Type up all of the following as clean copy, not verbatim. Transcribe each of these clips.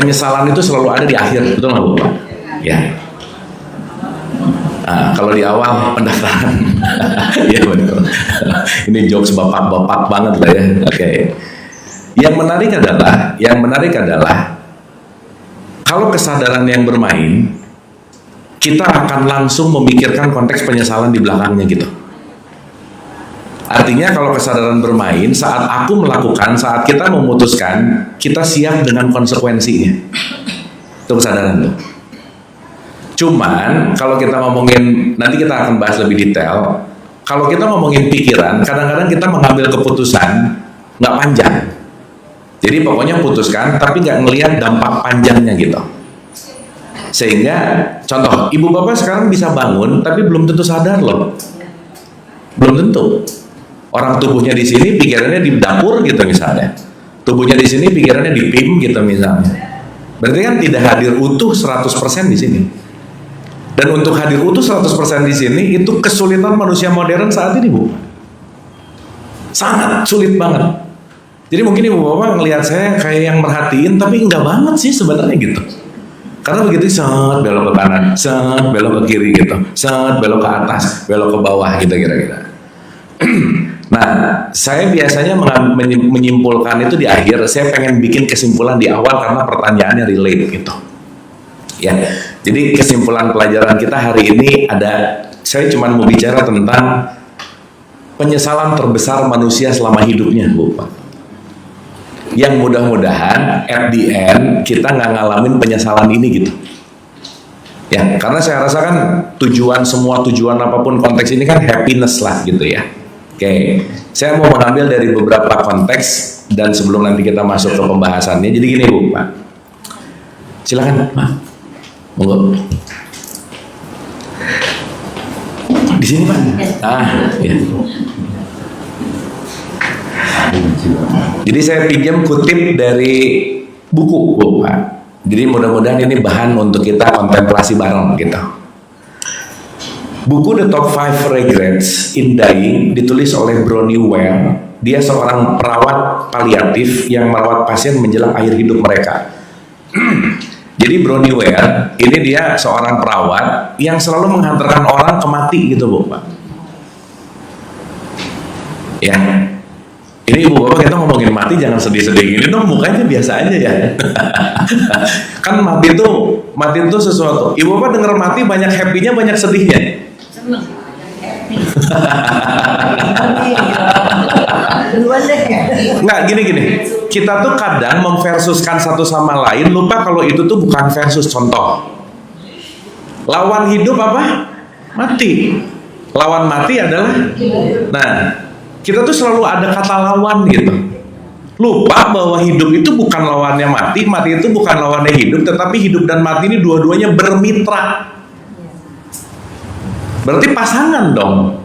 penyesalan itu selalu ada di akhir, betul nggak Bu? Ya. Nah, kalau di awal pendaftaran, ya benar. Ini jokes bapak-bapak banget lah ya. Oke. Yang menarik adalah kalau kesadaran yang bermain, kita akan langsung memikirkan konteks penyesalan di belakangnya gitu. Artinya kalau kesadaran bermain, saat aku melakukan, saat kita memutuskan, kita siap dengan konsekuensinya. Itu kesadaran tuh. Cuman kalau kita ngomongin, nanti kita akan bahas lebih detail. Kalau kita ngomongin pikiran, kadang-kadang kita mengambil keputusan nggak panjang. Jadi pokoknya putuskan, tapi nggak ngelihat dampak panjangnya gitu. Sehingga, contoh, ibu bapak sekarang bisa bangun, tapi belum tentu sadar loh. Belum tentu. Orang tubuhnya di sini, pikirannya di dapur gitu misalnya. Tubuhnya di sini, pikirannya di PIM gitu misalnya. Berarti kan tidak hadir utuh 100% di sini. Dan untuk hadir utuh 100% di sini, itu kesulitan manusia modern saat ini, Bu. Sangat sulit banget. Jadi mungkin ibu bapak ngelihat saya kayak yang merhatiin, tapi enggak banget sih sebenarnya gitu. Karena begitu set belok ke kanan, set belok ke kiri gitu, set belok ke atas, belok ke bawah gitu kira-kira. Nah, saya biasanya menyimpulkan itu di akhir. Saya pengen bikin kesimpulan di awal karena pertanyaannya relate gitu. Ya, jadi kesimpulan pelajaran kita hari ini ada. Saya cuma mau bicara tentang penyesalan terbesar manusia selama hidupnya, Bu. Yang mudah-mudahan at the end kita nggak ngalamin penyesalan ini gitu. Ya, karena saya rasa kan semua tujuan apapun konteks ini kan happiness lah gitu ya. Oke, saya mau mengambil dari beberapa konteks dan sebelum nanti kita masuk ke pembahasannya. Jadi gini Bu, Pak. Silakan, Pak. Monggo. Di sini, Pak. Ya. Jadi saya pinjam kutip dari buku, Bu, Pak. Jadi mudah-mudahan ini bahan untuk kita kontemplasi bareng gitu. Buku The Top 5 Regrets in Dying ditulis oleh Bronnie Ware. Dia seorang perawat paliatif yang merawat pasien menjelang akhir hidup mereka. Jadi Bronnie Ware ini dia seorang perawat yang selalu menghantarkan orang ke mati gitu, Bu, Pak. Ya. Ini ibu bapak kita ngomongin mati jangan sedih-sedih gini dong, mukanya biasa aja ya. Kan mati itu sesuatu. Ibu bapak denger mati banyak happy-nya, banyak sedihnya. Seneng, happy. Nggak, gini. Kita tuh kadang memversuskan satu sama lain, lupa kalau itu tuh bukan versus. Contoh, lawan hidup apa? Mati. Lawan mati adalah, nah, kita tuh selalu ada kata lawan gitu. Lupa bahwa hidup itu bukan lawannya mati, mati itu bukan lawannya hidup, tetapi hidup dan mati ini dua-duanya bermitra. Berarti pasangan dong.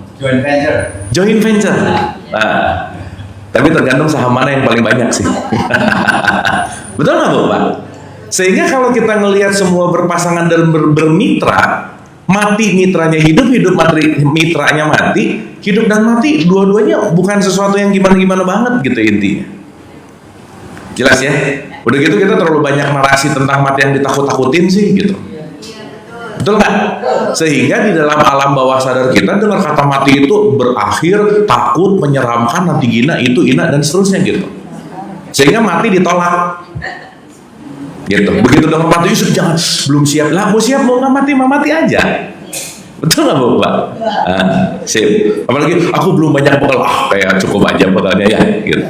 Joint venture. Nah, tapi tergantung saham mana yang paling banyak sih. Betul nggak, Bu, Pak? Sehingga kalau kita ngelihat semua berpasangan dan bermitra, mati mitranya hidup, hidup mitranya mati, hidup dan mati dua-duanya bukan sesuatu yang gimana-gimana banget gitu intinya. Jelas ya? Udah gitu kita terlalu banyak narasi tentang mati yang ditakut-takutin sih gitu. Betul nggak? Sehingga di dalam alam bawah sadar kita dengar kata mati itu berakhir, takut, menyeramkan, nanti gina, itu, ina, dan seterusnya gitu. Sehingga mati ditolak. Gitu. Begitu dengar mati, jangan, belum siap lah, mau siap mau nggak mati aja. Betul nggak, Bu, Pak? Sip. Apalagi aku belum banyak bekal, kayak cukup aja bekalnya ya, gitu.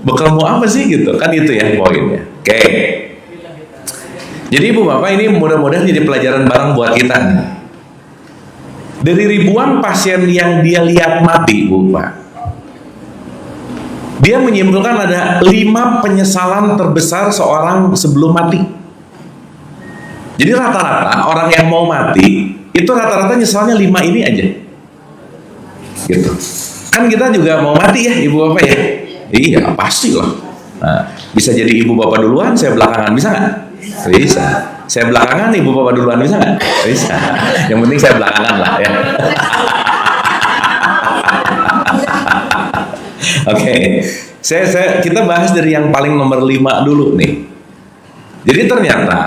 Bekal mau apa sih gitu? Kan itu ya poinnya. Oke. Jadi Ibu Bapak ini mudah-mudahan jadi pelajaran bareng buat kita. Dari ribuan pasien yang dia lihat mati, Bu, Pak, dia menyimpulkan ada 5 penyesalan terbesar seorang sebelum mati. Jadi rata-rata orang yang mau mati itu rata-rata nyesalnya 5 ini aja. Gitu. Kan kita juga mau mati ya, Ibu Bapak ya? Iya, pasti lah. Nah, bisa jadi Ibu Bapak duluan, saya belakangan, bisa nggak? Bisa. Saya belakangan, Ibu Bapak duluan, bisa nggak? Bisa. Yang penting saya belakangan lah ya. Oke. Kita bahas dari yang paling nomor 5 dulu nih. Jadi ternyata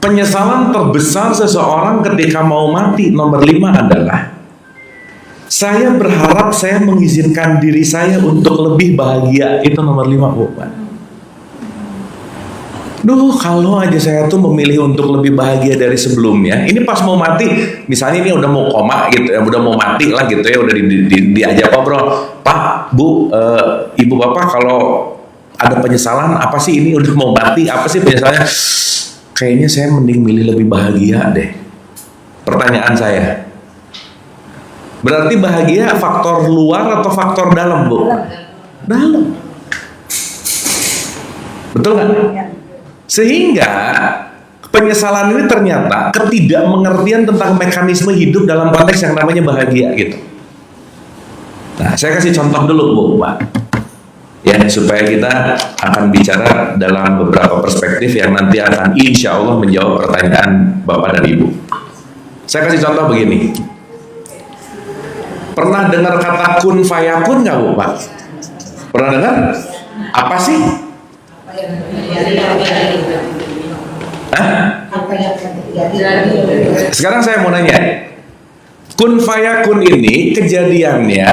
penyesalan terbesar seseorang ketika mau mati nomor 5 adalah saya berharap saya mengizinkan diri saya untuk lebih bahagia. Itu nomor 5, bukan? Duh, kalau aja saya tuh memilih untuk lebih bahagia dari sebelumnya. Ini pas mau mati, misalnya ini udah mau koma gitu ya, udah mau mati lah gitu ya, udah diajak ngobrol, Pak, Bu, Ibu Bapak, kalau ada penyesalan apa sih, ini udah mau mati, apa sih penyesalannya? Kayaknya saya mending milih lebih bahagia deh. Pertanyaan saya, berarti bahagia faktor luar atau faktor dalam, Bu? Dalam. Betul nggak? Sehingga penyesalan ini ternyata ketidakmengertian tentang mekanisme hidup dalam konteks yang namanya bahagia gitu. Nah, saya kasih contoh dulu, Bu, Pak. Ya, supaya kita akan bicara dalam beberapa perspektif yang nanti akan insya Allah menjawab pertanyaan Bapak dan Ibu. Saya kasih contoh begini. Pernah dengar kata kun fayakun nggak, Bu, Pak? Pernah dengar? Apa sih? Hah? Sekarang saya mau nanya, kun fayakun ini kejadiannya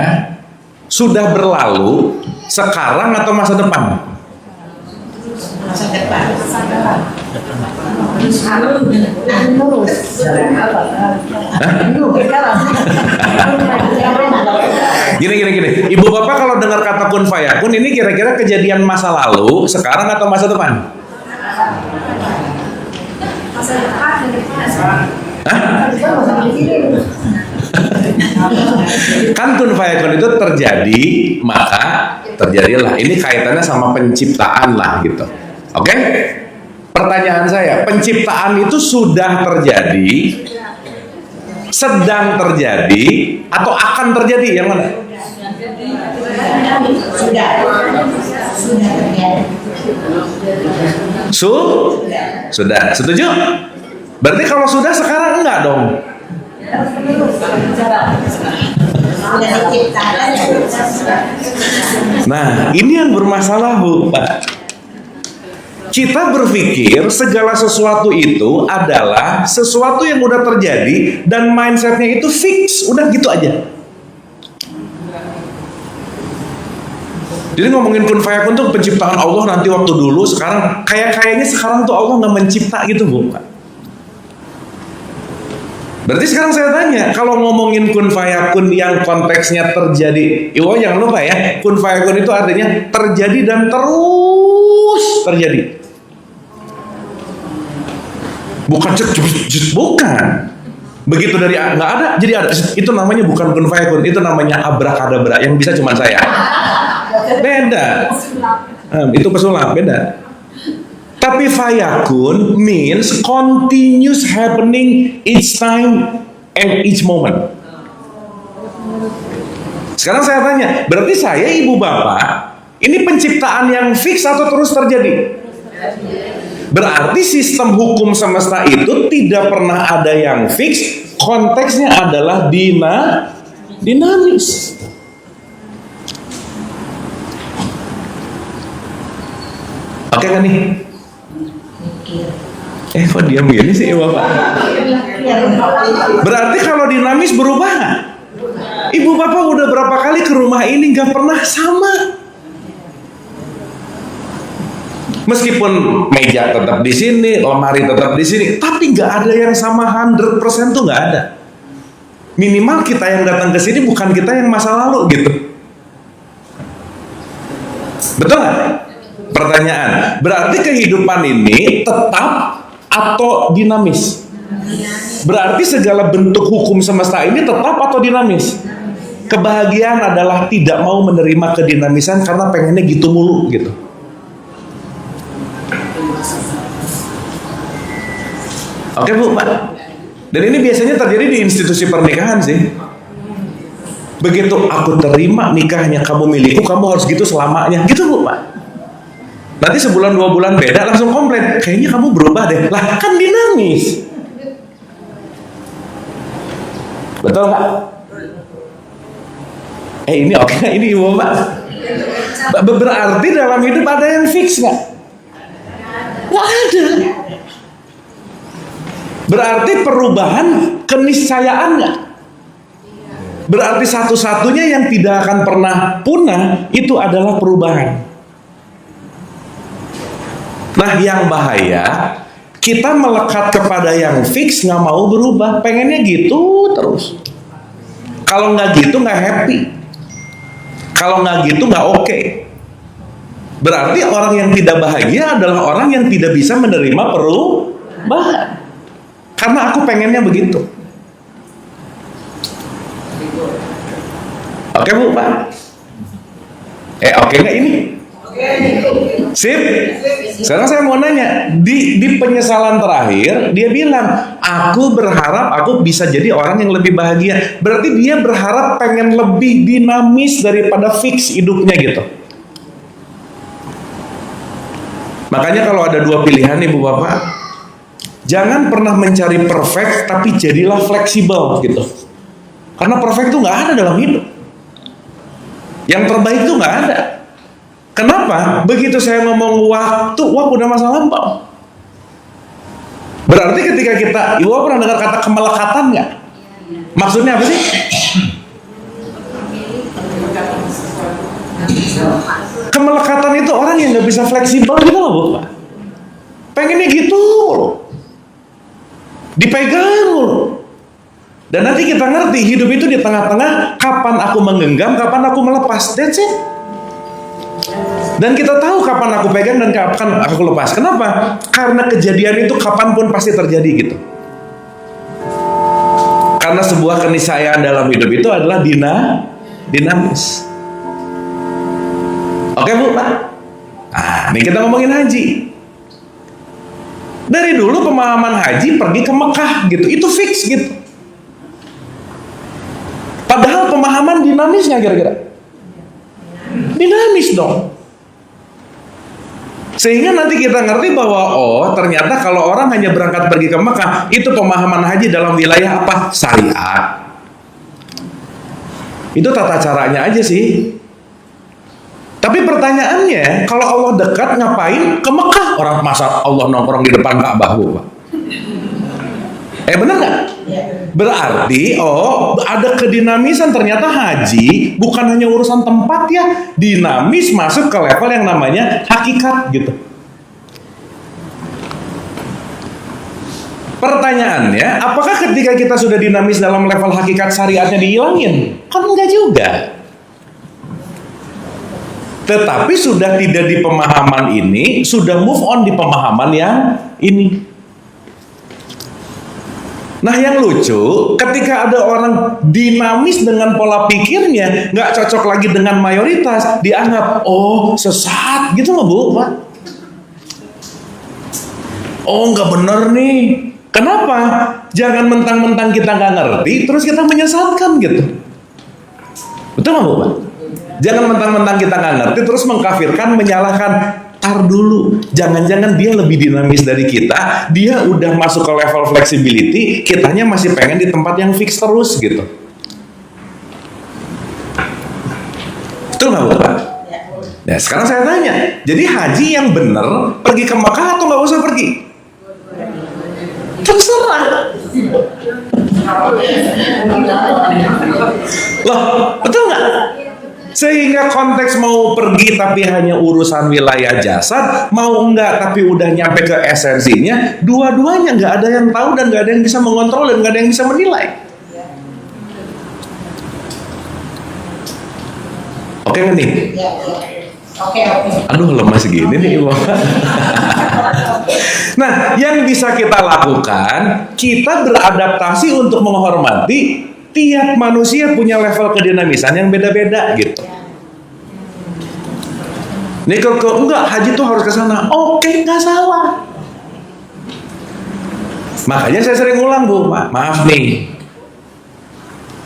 sudah berlalu sekarang atau masa depan? Masa depan. Gini. Ibu Bapak kalau dengar kata kun fayakun ini kira-kira kejadian masa lalu, sekarang atau masa depan? Masa depan. Hah? Kan kun fayakun itu terjadi, maka terjadilah. Ini kaitannya sama penciptaan lah gitu. Oke? Pertanyaan saya, penciptaan itu sudah terjadi, sedang terjadi, atau akan terjadi? Yang mana? Sudah. Setuju? Berarti kalau sudah sekarang enggak dong? Nah, ini yang bermasalah, Bu, Pak. Kita berpikir segala sesuatu itu adalah sesuatu yang udah terjadi dan mindsetnya itu fix, udah gitu aja. Jadi ngomongin kun fayakun tuh penciptaan Allah nanti waktu dulu, sekarang kayaknya sekarang tuh Allah nggak mencipta gitu, Bu. Berarti sekarang saya tanya, kalau ngomongin kun fayakun yang konteksnya terjadi, jangan lupa ya, kun fayakun itu artinya terjadi dan terus terjadi. Bukan bukan. Begitu dari nggak ada jadi ada. Itu namanya bukan kun fayakun, itu namanya abrakadabra yang bisa cuma saya. Beda. Itu pesulap, beda. Tapi fayakun means continuous happening each time and each moment. Sekarang saya tanya, berarti saya Ibu Bapak ini penciptaan yang fix atau terus terjadi? Berarti sistem hukum semesta itu tidak pernah ada yang fix, konteksnya adalah dinamis. Oke kan nih? Kok diam gini sih Bapak? Berarti kalau dinamis berubah nggak? Ibu Bapak udah berapa kali ke rumah ini nggak pernah sama. Meskipun meja tetap di sini, lemari tetap di sini, tapi nggak ada yang sama 100% tuh nggak ada. Minimal kita yang datang ke sini bukan kita yang masa lalu gitu. Betul nggak? Pertanyaan, berarti kehidupan ini tetap atau dinamis? Berarti segala bentuk hukum semesta ini tetap atau dinamis? Kebahagiaan adalah tidak mau menerima kedinamisan karena pengennya gitu mulu gitu. Oke, Bu, Pak. Dan ini biasanya terjadi di institusi pernikahan sih. Begitu aku terima nikahnya kamu milikku, kamu harus gitu selamanya. Gitu, Bu, Pak. Nanti sebulan 2 bulan beda langsung komplain. Kayaknya kamu berubah deh. Lah, kan dinamis. Betul nggak? Ini oke, ini Ibu, Pak. Berarti dalam hidup ada yang fix nggak? Nggak ada. Berarti perubahan keniscayaan nggak? Berarti satu-satunya yang tidak akan pernah punah itu adalah perubahan. Nah, yang bahaya kita melekat kepada yang fix, nggak mau berubah, pengennya gitu terus. Kalau nggak gitu nggak happy. Kalau nggak gitu nggak oke. Berarti orang yang tidak bahagia adalah orang yang tidak bisa menerima perubahan. Karena aku pengennya begitu. Oke Bu, Pak? Oke nggak ini? Sip. Sekarang saya mau nanya, di penyesalan terakhir dia bilang, aku berharap aku bisa jadi orang yang lebih bahagia. Berarti dia berharap pengen lebih dinamis daripada fix hidupnya gitu. Makanya kalau ada dua pilihan Ibu Bapak, jangan pernah mencari perfect, tapi jadilah fleksibel gitu. Karena perfect itu nggak ada dalam hidup. Yang terbaik itu nggak ada. Kenapa? Begitu saya ngomong waktu, wah udah masa lampau. Berarti ketika kita, Ibu pernah dengar kata kemelekatan nggak? Maksudnya apa sih? Kemelekatan itu orang yang nggak bisa fleksibel gitu loh, Bu. Pengennya gitu loh. Dipegang loh. Dan nanti kita ngerti hidup itu di tengah-tengah, kapan aku menggenggam, kapan aku melepas. That's it. Dan kita tahu kapan aku pegang dan kapan aku lepas. Kenapa? Karena kejadian itu kapanpun pasti terjadi gitu. Karena sebuah keniscayaan dalam hidup itu adalah dinamis. Oke Bu, Pak? Nah, ini kita ngomongin haji. Dari dulu pemahaman haji pergi ke Mekah gitu, itu fix gitu. Padahal pemahaman dinamis nggak kira-kira? Dinamis dong. Sehingga nanti kita ngerti bahwa ternyata kalau orang hanya berangkat pergi ke Mekah, itu pemahaman haji dalam wilayah apa? Syariat. Itu tata caranya aja sih. Tapi pertanyaannya, kalau Allah dekat ngapain ke Mekah? Orang masa Allah nongkrong di depan Ka'bah, Bu, Pak? Benar nggak? Berarti ada kedinamisan. Ternyata haji bukan hanya urusan tempat ya, dinamis masuk ke level yang namanya hakikat gitu. Pertanyaannya, apakah ketika kita sudah dinamis dalam level hakikat syariatnya dihilangin? Kan enggak juga. Tetapi sudah tidak di pemahaman ini, sudah move on di pemahaman yang ini. Nah yang lucu, ketika ada orang dinamis dengan pola pikirnya, nggak cocok lagi dengan mayoritas, dianggap, sesat gitu loh Bu, Pak. Nggak bener nih. Kenapa? Jangan mentang-mentang kita nggak ngerti, terus kita menyesatkan gitu. Betul nggak Bu, Pak? Jangan mentang-mentang kita nggak ngerti, terus mengkafirkan, menyalahkan. Tar dulu, jangan-jangan dia lebih dinamis dari kita, dia udah masuk ke level flexibility, kitanya masih pengen di tempat yang fix terus gitu. Betul nggak Bu, Pak? Nah sekarang saya tanya, jadi haji yang bener pergi ke Mekah atau nggak usah pergi? Terserah. Loh, betul nggak? Sehingga konteks mau pergi tapi hanya urusan wilayah jasad, mau enggak tapi udah nyampe ke esensinya, dua-duanya nggak ada yang tahu dan nggak ada yang bisa mengontrol dan nggak ada yang bisa menilai. Oke nggak nih? Oke. Aduh lemas segini nih Ibu. Nah yang bisa kita lakukan, kita beradaptasi untuk menghormati tiap manusia punya level kedinamisan yang beda-beda gitu. Nih kalau enggak haji tuh harus ke sana. Oke, nggak salah. Makanya saya sering ulang Bu, maaf nih.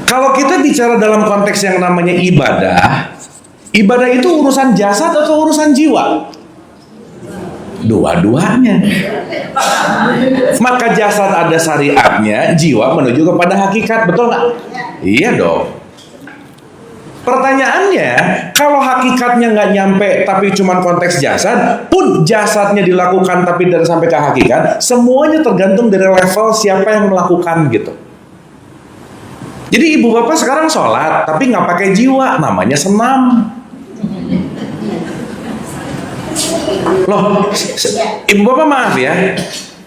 Kalau kita bicara dalam konteks yang namanya ibadah, ibadah itu urusan jasad atau urusan jiwa? Dua-duanya. Maka jasad ada syariatnya, jiwa menuju kepada hakikat, betul nggak? Iya dong. Pertanyaannya, kalau hakikatnya nggak nyampe tapi cuma konteks jasad, pun jasadnya dilakukan tapi tidak sampai ke hakikat, semuanya tergantung dari level siapa yang melakukan gitu. Jadi ibu bapak sekarang sholat tapi nggak pakai jiwa, namanya senam. Loh, ibu bapak maaf ya,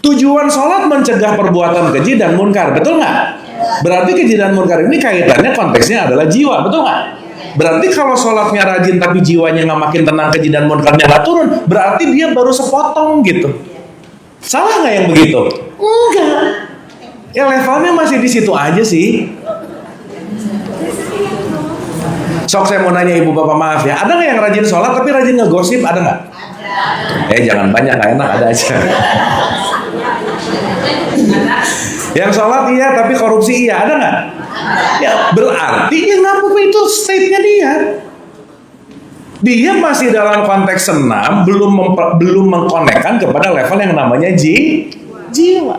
tujuan sholat mencegah perbuatan keji dan munkar, betul nggak? Berarti keji dan munkar ini kaitannya konteksnya adalah jiwa, betul nggak? Berarti kalau sholatnya rajin tapi jiwanya nggak makin tenang, keji dan munkarnya nggak turun, berarti dia baru sepotong gitu. Salah nggak yang begitu? Enggak. Ya levelnya masih di situ aja sih. Sok saya mau nanya ibu bapak maaf ya, ada nggak yang rajin sholat tapi rajin ngegosip, ada nggak? Jangan banyak, nggak enak, ada aja. Yang sholat iya tapi korupsi iya, ada nggak? Ya berarti ya nggak apa-apa, itu state-nya dia. Dia masih dalam konteks senam, belum mengkonekkan kepada level yang namanya jiwa.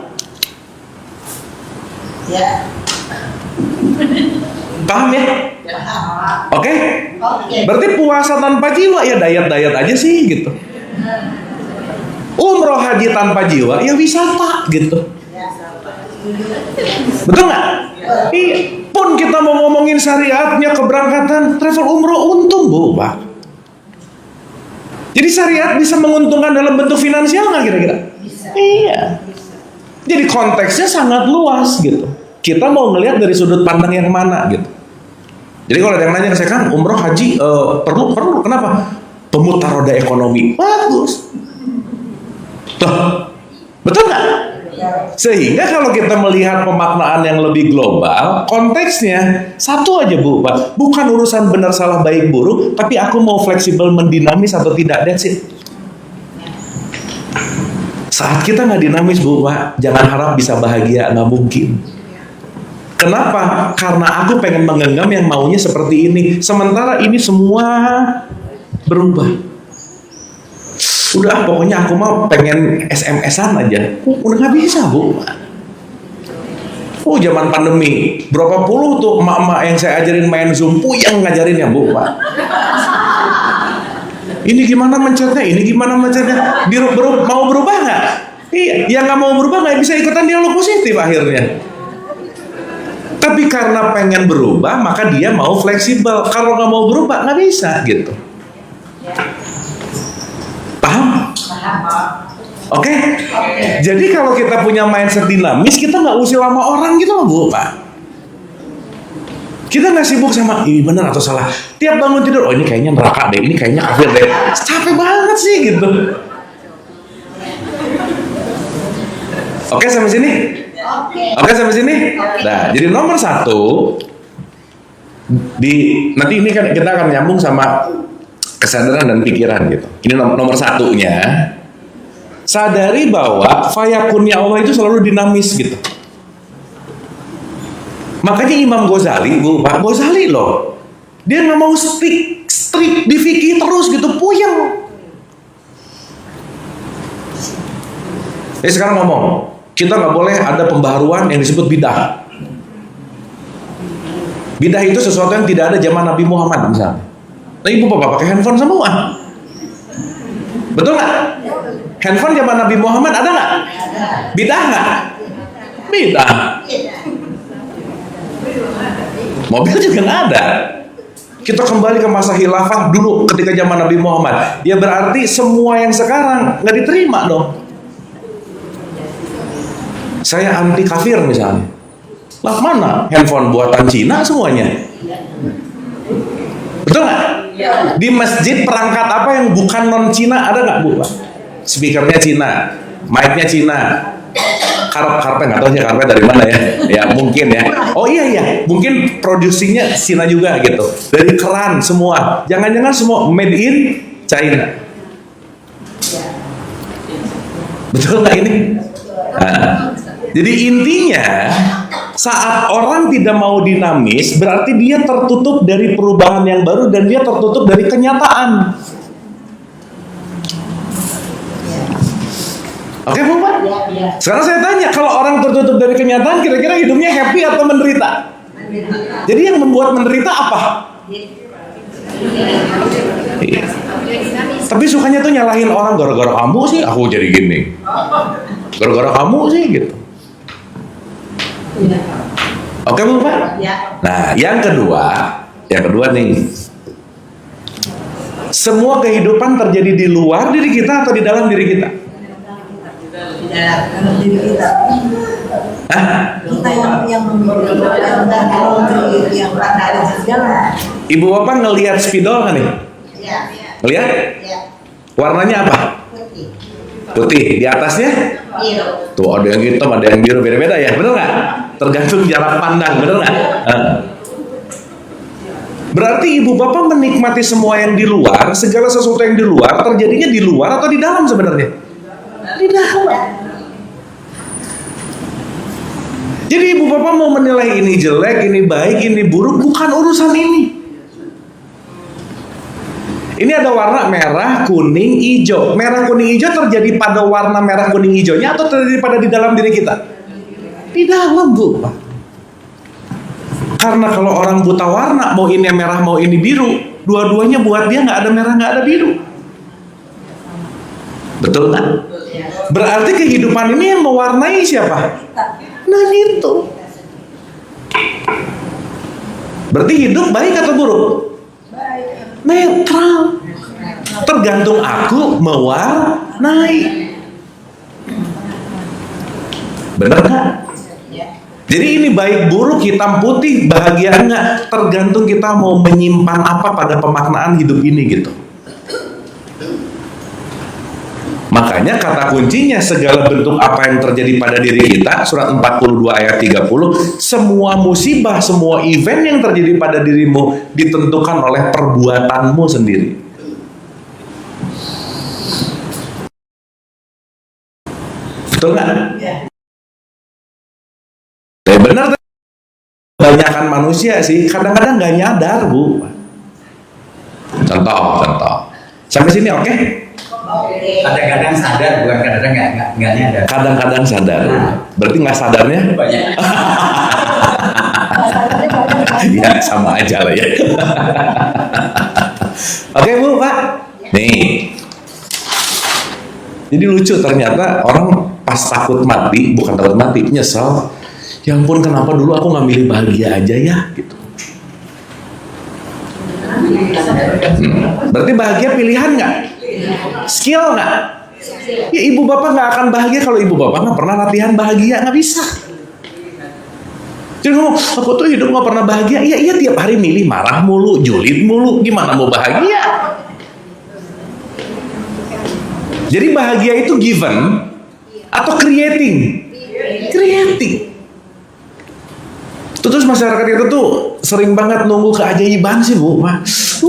Ya. Paham ya? Oke? Berarti puasa tanpa jiwa ya dayat-dayat aja sih gitu. Umroh haji tanpa jiwa ya wisata gitu. Betul nggak? Iya. Pun kita mau ngomongin syariatnya keberangkatan travel umroh, untung bu, Pak. Jadi syariat bisa menguntungkan dalam bentuk finansial nggak kira-kira? Iya. Jadi konteksnya sangat luas gitu. Kita mau ngelihat dari sudut pandang yang mana gitu. Jadi kalau ada yang nanya ke saya, kan umroh haji perlu, kenapa? Pemutar roda ekonomi. Bagus. Loh, betul nggak? Sehingga kalau kita melihat pemaknaan yang lebih global, konteksnya satu aja bu, Pak. Bukan urusan benar salah baik buruk, tapi aku mau fleksibel mendinamis atau tidak, that's it. Saat kita nggak dinamis bu, Pak, jangan harap bisa bahagia, nggak mungkin. Kenapa? Karena aku pengen menggenggam yang maunya seperti ini. Sementara ini semua berubah. Udah, pokoknya aku mau pengen SMS-an aja. Udah nggak bisa bu. Zaman pandemi, berapa puluh tuh emak-emak yang saya ajarin main Zoom, yang ngajarin ya bu, Pak. Ini gimana mencetnya, ini gimana mencetnya. Mau berubah nggak? Iya, yang nggak mau berubah nggak bisa ikutan dialog positif akhirnya. Tapi karena pengen berubah, maka dia mau fleksibel. Kalau nggak mau berubah, nggak bisa gitu. Paham? Oke? Jadi kalau kita punya mindset dinamis, kita nggak usir sama orang gitu loh bu, Pak. Kita nggak sibuk sama ini benar atau salah. Tiap bangun tidur, oh ini kayaknya neraka deh, ini kayaknya kafir deh. Capek banget sih gitu. Oke sampai sini? Oke sampai sini? Nah, jadi nomor satu nanti ini kan kita akan nyambung sama kesadaran dan pikiran gitu. Ini nomor satunya, sadari bahwa fayakunnya Allah itu selalu dinamis gitu. Makanya Imam Ghazali, Pak Ghazali loh, dia nggak mau strict di fikih terus gitu, puyeng. Sekarang ngomong, kita nggak boleh ada pembaharuan yang disebut bidah. Bidah itu sesuatu yang tidak ada zaman Nabi Muhammad misalnya. Nah ibu bapak pakai handphone semua, betul nggak? Handphone zaman Nabi Muhammad ada nggak? Bidah nggak? Bidah. Mobil juga nggak ada. Kita kembali ke masa khilafah dulu ketika zaman Nabi Muhammad. Ya berarti semua yang sekarang nggak diterima dong. Saya anti kafir misalnya. Lah mana handphone buatan Cina semuanya? Betul nggak? Di masjid perangkat apa yang bukan non Cina ada nggak bu? Speakernya Cina, mic-nya Cina, karpet nggak tahu sih karpet dari mana ya? Ya mungkin ya. Oh iya, mungkin produksinya Cina juga gitu. Dari keran semua. Jangan-jangan semua made in China. Betul nggak ini? Nah, jadi intinya saat orang tidak mau dinamis, berarti dia tertutup dari perubahan yang baru dan dia tertutup dari kenyataan. Oke Bu Pak? Sekarang saya tanya, kalau orang tertutup dari kenyataan, kira-kira hidupnya happy atau menderita? Jadi yang membuat menderita apa? Iya. Tapi sukanya tuh nyalahin orang, gara-gara kamu sih aku jadi gini. Gara-gara kamu sih gitu. Oke Bu Pak? Nah, yang kedua nih. Semua kehidupan terjadi di luar diri kita atau di dalam diri kita? Di dalam diri kita. Hah? Kita yang memberikan dan yang ada di dalam. Ibu Bapak ngelihat spidol kan nih? Iya. Ngelihat? Iya. Warnanya apa? Putih. Putih. Di atasnya? Biru. Tuh ada yang hitam, ada yang biru, beda-beda ya, bener nggak? Tergantung jarak pandang, bener nggak? Berarti ibu bapak menikmati semua yang di luar, segala sesuatu yang di luar terjadinya di luar atau di dalam sebenarnya? Di dalam. Jadi ibu bapak mau menilai ini jelek, ini baik, ini buruk, bukan urusan ini. Ini ada warna merah, kuning, hijau. Merah, kuning, hijau terjadi pada warna merah, kuning, hijaunya atau terjadi pada di dalam diri kita? Di dalam, Bu. Karena kalau orang buta warna, mau ini merah, mau ini biru, dua-duanya buat dia nggak ada merah, nggak ada biru. Betul nggak? Berarti kehidupan ini yang mewarnai siapa? Nah itu. Berarti hidup baik atau buruk? Netral. Tergantung aku mewarnai. Benar nggak? Jadi ini baik buruk, hitam putih, bahagia enggak, tergantung kita mau menyimpan apa pada pemaknaan hidup ini gitu. Makanya kata kuncinya segala bentuk apa yang terjadi pada diri kita, surat 42 ayat 30, semua musibah, semua event yang terjadi pada dirimu ditentukan oleh perbuatanmu sendiri. Betul nggak? Ya benar, kebanyakan manusia sih kadang-kadang nggak nyadar Bu. Contoh. Sampai sini oke? Kadang-kadang sadar, bukan kadang-kadang nggak nyadar. Kadang-kadang sadar. Berarti nggak sadarnya? Banyak. Ya sama aja lah ya. Oke Bu, Pak. Nih. Jadi lucu ternyata orang pas takut mati, bukan takut mati, nyesel. Ya ampun, kenapa dulu aku nggak milih bahagia aja ya gitu. Berarti bahagia pilihan nggak? Skill nggak? Ya ibu bapak nggak akan bahagia kalau ibu bapak nggak pernah latihan bahagia, nggak bisa. Jadi ngomong, aku tuh hidup nggak pernah bahagia. Iya tiap hari milih marah mulu, julid mulu, gimana mau bahagia? Jadi bahagia itu given atau creating? Creating. Terus masyarakat itu tuh sering banget nunggu keajaiban sih Bu.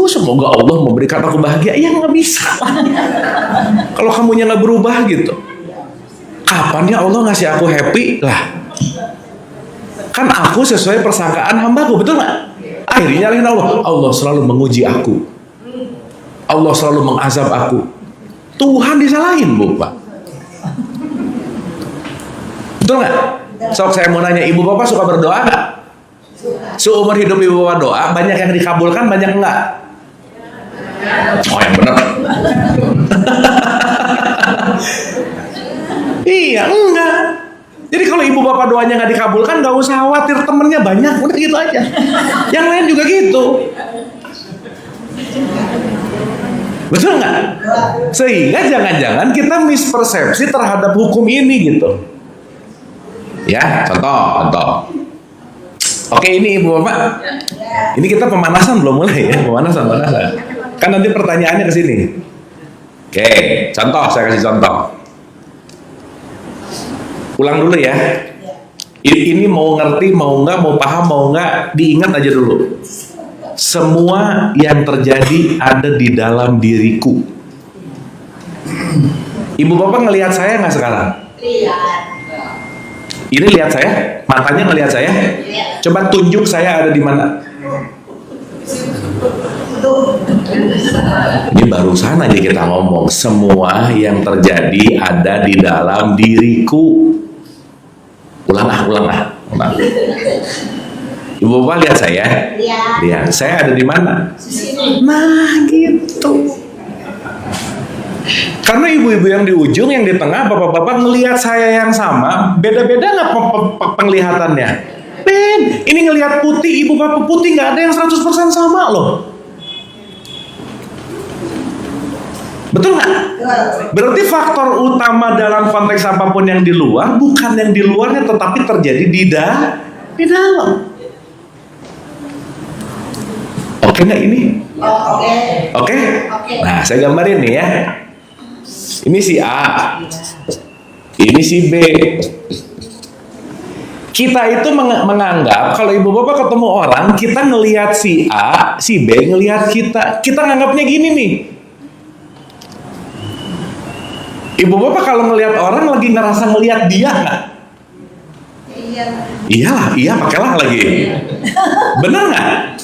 Semoga Allah memberikan aku bahagia. Ya nggak bisa. Kalau kamunya nggak berubah gitu. Kapan ya Allah ngasih aku happy lah? Kan aku sesuai persangkaan hambaku, betul nggak? Akhirnya nyalahin Allah. Allah selalu menguji aku. Allah selalu mengazab aku. Tuhan disalahin Bu Pak. Betul nggak? Sok saya mau nanya, ibu bapak suka berdoa nggak? Seumur hidup ibu bapak doa, banyak yang dikabulkan, banyak enggak? Oh yang benar. Iya enggak. Jadi kalau ibu bapak doanya nggak dikabulkan, nggak usah khawatir, temennya banyak, udah gitu aja. Yang lain juga gitu. Betul nggak? Sehingga jangan-jangan kita mispersepsi terhadap hukum ini gitu. Ya, contoh. Oke, ini ibu bapak. Ini kita pemanasan belum mulai ya, pemanasan. Kan nanti pertanyaannya ke sini. Oke, contoh, saya kasih contoh. Ulang dulu ya. Ini mau ngerti, mau nggak, mau paham, mau nggak, diingat aja dulu. Semua yang terjadi ada di dalam diriku. Ibu bapak ngelihat saya nggak sekarang? Lihat. Ini lihat saya, matanya ngelihat saya. Coba tunjuk saya ada di mana. Ini barusan aja kita ngomong, semua yang terjadi ada di dalam diriku. Ulang. Ibu Ibu bapak lihat saya? Iya. Lihat, saya ada di mana? Sini. Nah gitu. Karena ibu-ibu yang di ujung, yang di tengah, bapak-bapak ngelihat saya yang sama, beda-beda nggak penglihatannya? Ben, ini ngelihat putih, ibu bapak putih nggak ada yang 100% sama loh. Betul nggak? Berarti faktor utama dalam konteks apapun yang di luar, bukan yang di luarnya, tetapi terjadi di dalam. Oke nggak ini? Oke. Oke? Oke. Nah, saya gambarin nih ya. Ini si A, ini si B. Kita itu menganggap kalau ibu bapak ketemu orang, kita ngelihat si A, si B ngelihat kita. Kita nganggapnya gini nih. Ibu bapak kalau ngelihat orang lagi ngerasa ngelihat dia nggak? Iya. Iyalah, iya pakailah lagi. Bener nggak?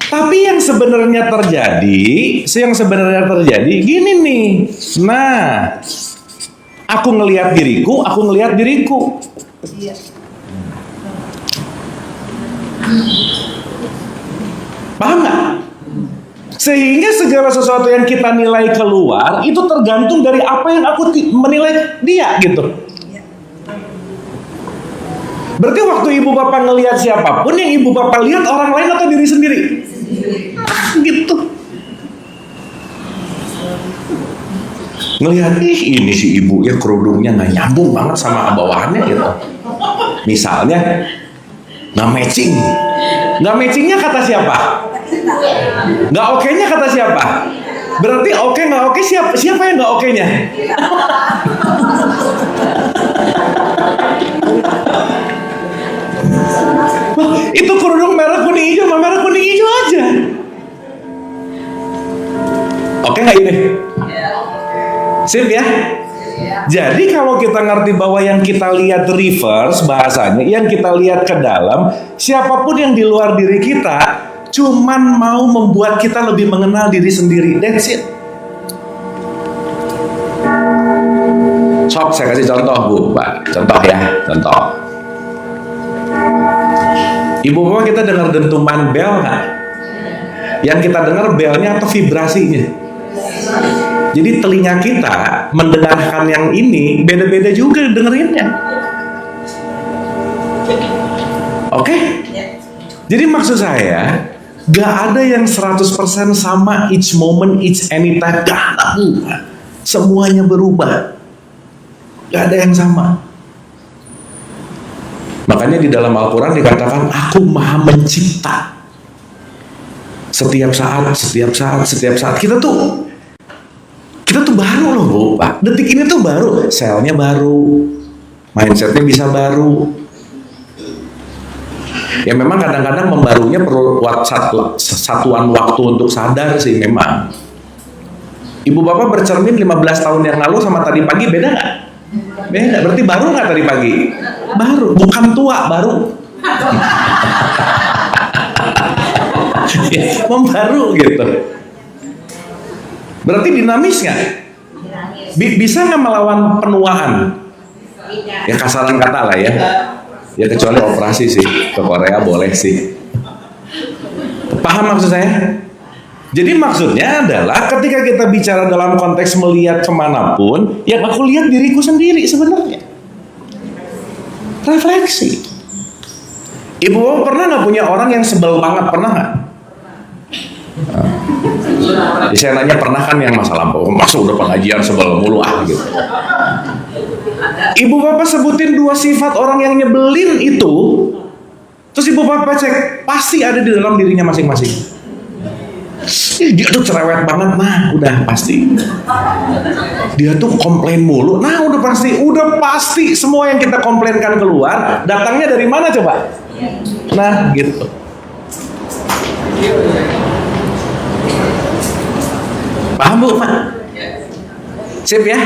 Tapi yang sebenarnya terjadi gini nih. Nah, aku ngelihat diriku. Iya. Paham nggak? Sehingga segala sesuatu yang kita nilai keluar itu tergantung dari apa yang aku menilai dia gitu. Berarti waktu ibu bapak ngelihat siapapun, yang ibu bapak lihat orang lain atau diri sendiri? Gitu. Ngelihat, ini si ibu ya kerudungnya nggak nyambung banget sama bawahannya gitu. Misalnya nggak matching. Nggak matchingnya kata siapa? Nggak oke-nya kata siapa? Berarti oke nggak oke siapa yang nggak oke-nya? Wah, itu kerudung merah kuning hijau sama merah kuning hijau aja. Oke nggak ini? Sip ya? Jadi kalau kita ngerti bahwa yang kita lihat reverse bahasanya, yang kita lihat ke dalam, siapapun yang di luar diri kita cuman mau membuat kita lebih mengenal diri sendiri. That's it. Sok, saya kasih contoh Bu, Pak. Contoh ya, contoh. Ibu bapak kita dengar dentuman bel nggak? Yang kita dengar belnya atau vibrasinya? Jadi telinga kita mendengarkan yang ini beda-beda juga dengerinnya. Oke? Jadi maksud saya, gak ada yang 100% sama each moment, each anytime. Gak ada. Semuanya berubah. Gak ada yang sama. Makanya di dalam Al-Quran dikatakan, aku maha mencipta. Setiap saat. Kita tuh baru loh Bu, Pak. Detik ini tuh baru. Selnya baru. Mindsetnya bisa baru. Ya memang kadang-kadang membarunya perlu satuan waktu untuk sadar sih memang. Ibu bapak bercermin 15 tahun yang lalu sama tadi pagi beda nggak? Beda. Berarti baru nggak tadi pagi? Baru. Bukan tua, baru. Membaru gitu. Berarti dinamis nggak? Bisa nggak melawan penuaan? Ya kasaran kata lah ya. Ya kecuali operasi sih. Ke Korea boleh sih. Paham maksud saya? Jadi maksudnya adalah ketika kita bicara dalam konteks melihat kemanapun, yang aku lihat diriku sendiri sebenarnya. Refleksi. Ibu bapak pernah nggak punya orang yang sebel banget? Pernah nggak? Saya nanya pernah kan yang masa lampau, masuk udah pengajian sebel mulu gitu. Ibu bapak sebutin 2 sifat orang yang nyebelin itu, terus ibu bapak cek pasti ada di dalam dirinya masing-masing. Dia tuh cerewet banget, nah udah pasti. Dia tuh komplain mulu, nah udah pasti semua yang kita komplainkan keluar datangnya dari mana coba? Nah gitu. Paham Bu, Pak? Sip ya?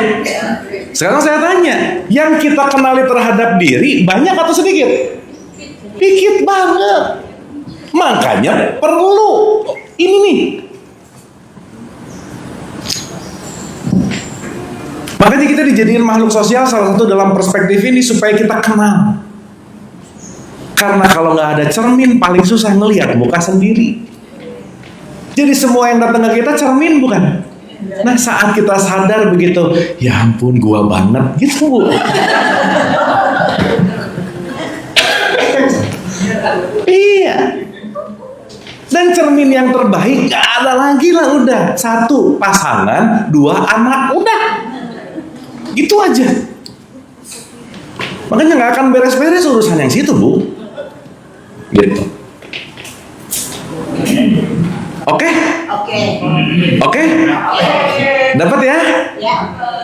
Sekarang saya tanya, yang kita kenali terhadap diri banyak atau sedikit? Dikit banget. Makanya perlu ini nih. Makanya kita dijadikan makhluk sosial salah satu dalam perspektif ini supaya kita kenal. Karena kalau nggak ada cermin paling susah ngelihat muka sendiri. Jadi semua yang datang ke kita cermin bukan? Nah saat kita sadar begitu, ya ampun gua banget gitu Bu. Iya. Dan cermin yang terbaik gak ada lagi lah udah. 1 pasangan, 2 anak udah. Gitu aja. Makanya gak akan beres-beres urusan yang situ Bu. Gitu. Oke? Oke? Dapat ya?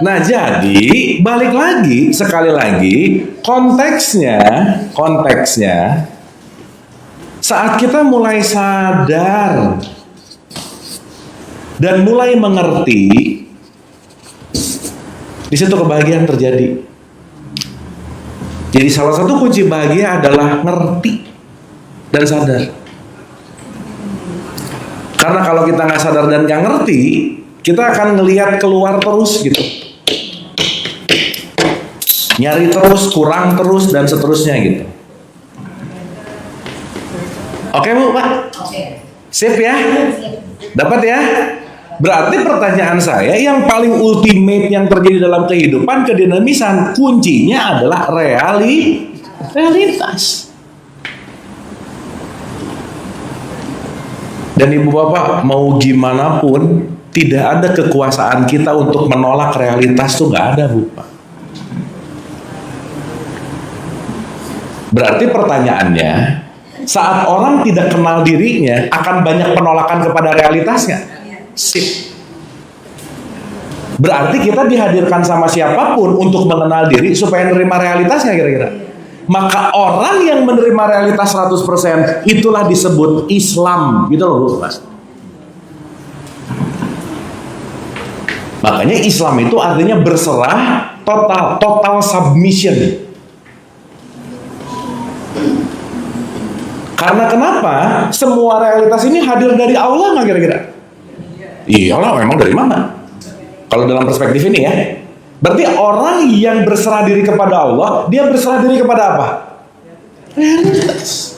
Nah jadi balik lagi sekali lagi konteksnya saat kita mulai sadar dan mulai mengerti, di situ kebahagiaan terjadi. Jadi salah satu kunci bahagia adalah ngerti dan sadar. Karena kalau kita nggak sadar dan nggak ngerti, kita akan ngelihat keluar terus gitu, nyari terus, kurang terus dan seterusnya gitu. Oke Bu, Pak? Sip ya? Dapat ya? Berarti pertanyaan saya yang paling ultimate yang terjadi dalam kehidupan kedinamisan, kuncinya adalah realitas. Dan Ibu Bapak mau gimana pun tidak ada kekuasaan kita untuk menolak realitas tuh nggak ada Bu. Berarti pertanyaannya, saat orang tidak kenal dirinya akan banyak penolakan kepada realitasnya. Sip. Berarti kita dihadirkan sama siapapun untuk mengenal diri supaya menerima realitasnya kira-kira. Maka orang yang menerima realitas 100% itulah disebut Islam, gitu loh Mas. Makanya Islam itu artinya berserah, total submission. Karena kenapa? Semua realitas ini hadir dari Allah nggak kira-kira? Iyalah, memang dari mana? Kalau dalam perspektif ini ya. Berarti orang yang berserah diri kepada Allah, dia berserah diri kepada apa? Realitas.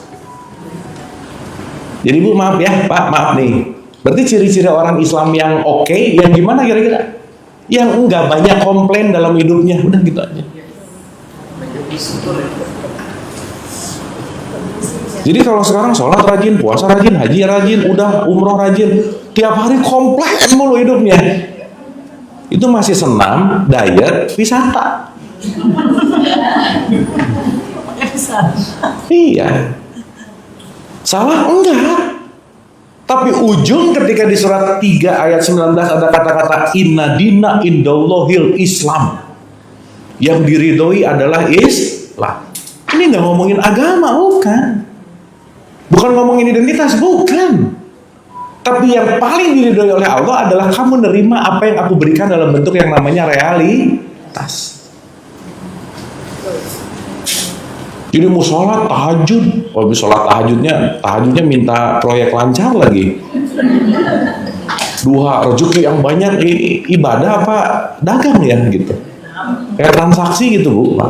Jadi Bu, maaf ya, Pak, maaf nih. Berarti ciri-ciri orang Islam yang oke, yang gimana kira-kira? Yang enggak banyak komplain dalam hidupnya, udah gitu aja. Jadi kalau sekarang sholat rajin, puasa rajin, haji rajin, udah umroh rajin, tiap hari komplain mulu hidupnya. Itu masih senam, diet, wisata. Iya. Salah enggak. Tapi ujung ketika di surat 3 ayat 19 ada kata-kata inna dina indallahil Islam. Yang diridhoi adalah Islam. Ini nggak ngomongin agama, bukan. Bukan ngomongin identitas, bukan. Tapi yang paling diridhoi oleh Allah adalah kamu nerima apa yang aku berikan dalam bentuk yang namanya realitas. Jadi mau sholat tahajud, kalau sholat tahajudnya minta proyek lancar lagi. 2 rezeki yang banyak, ibadah apa dagang ya gitu. Kayak transaksi gitu Bu.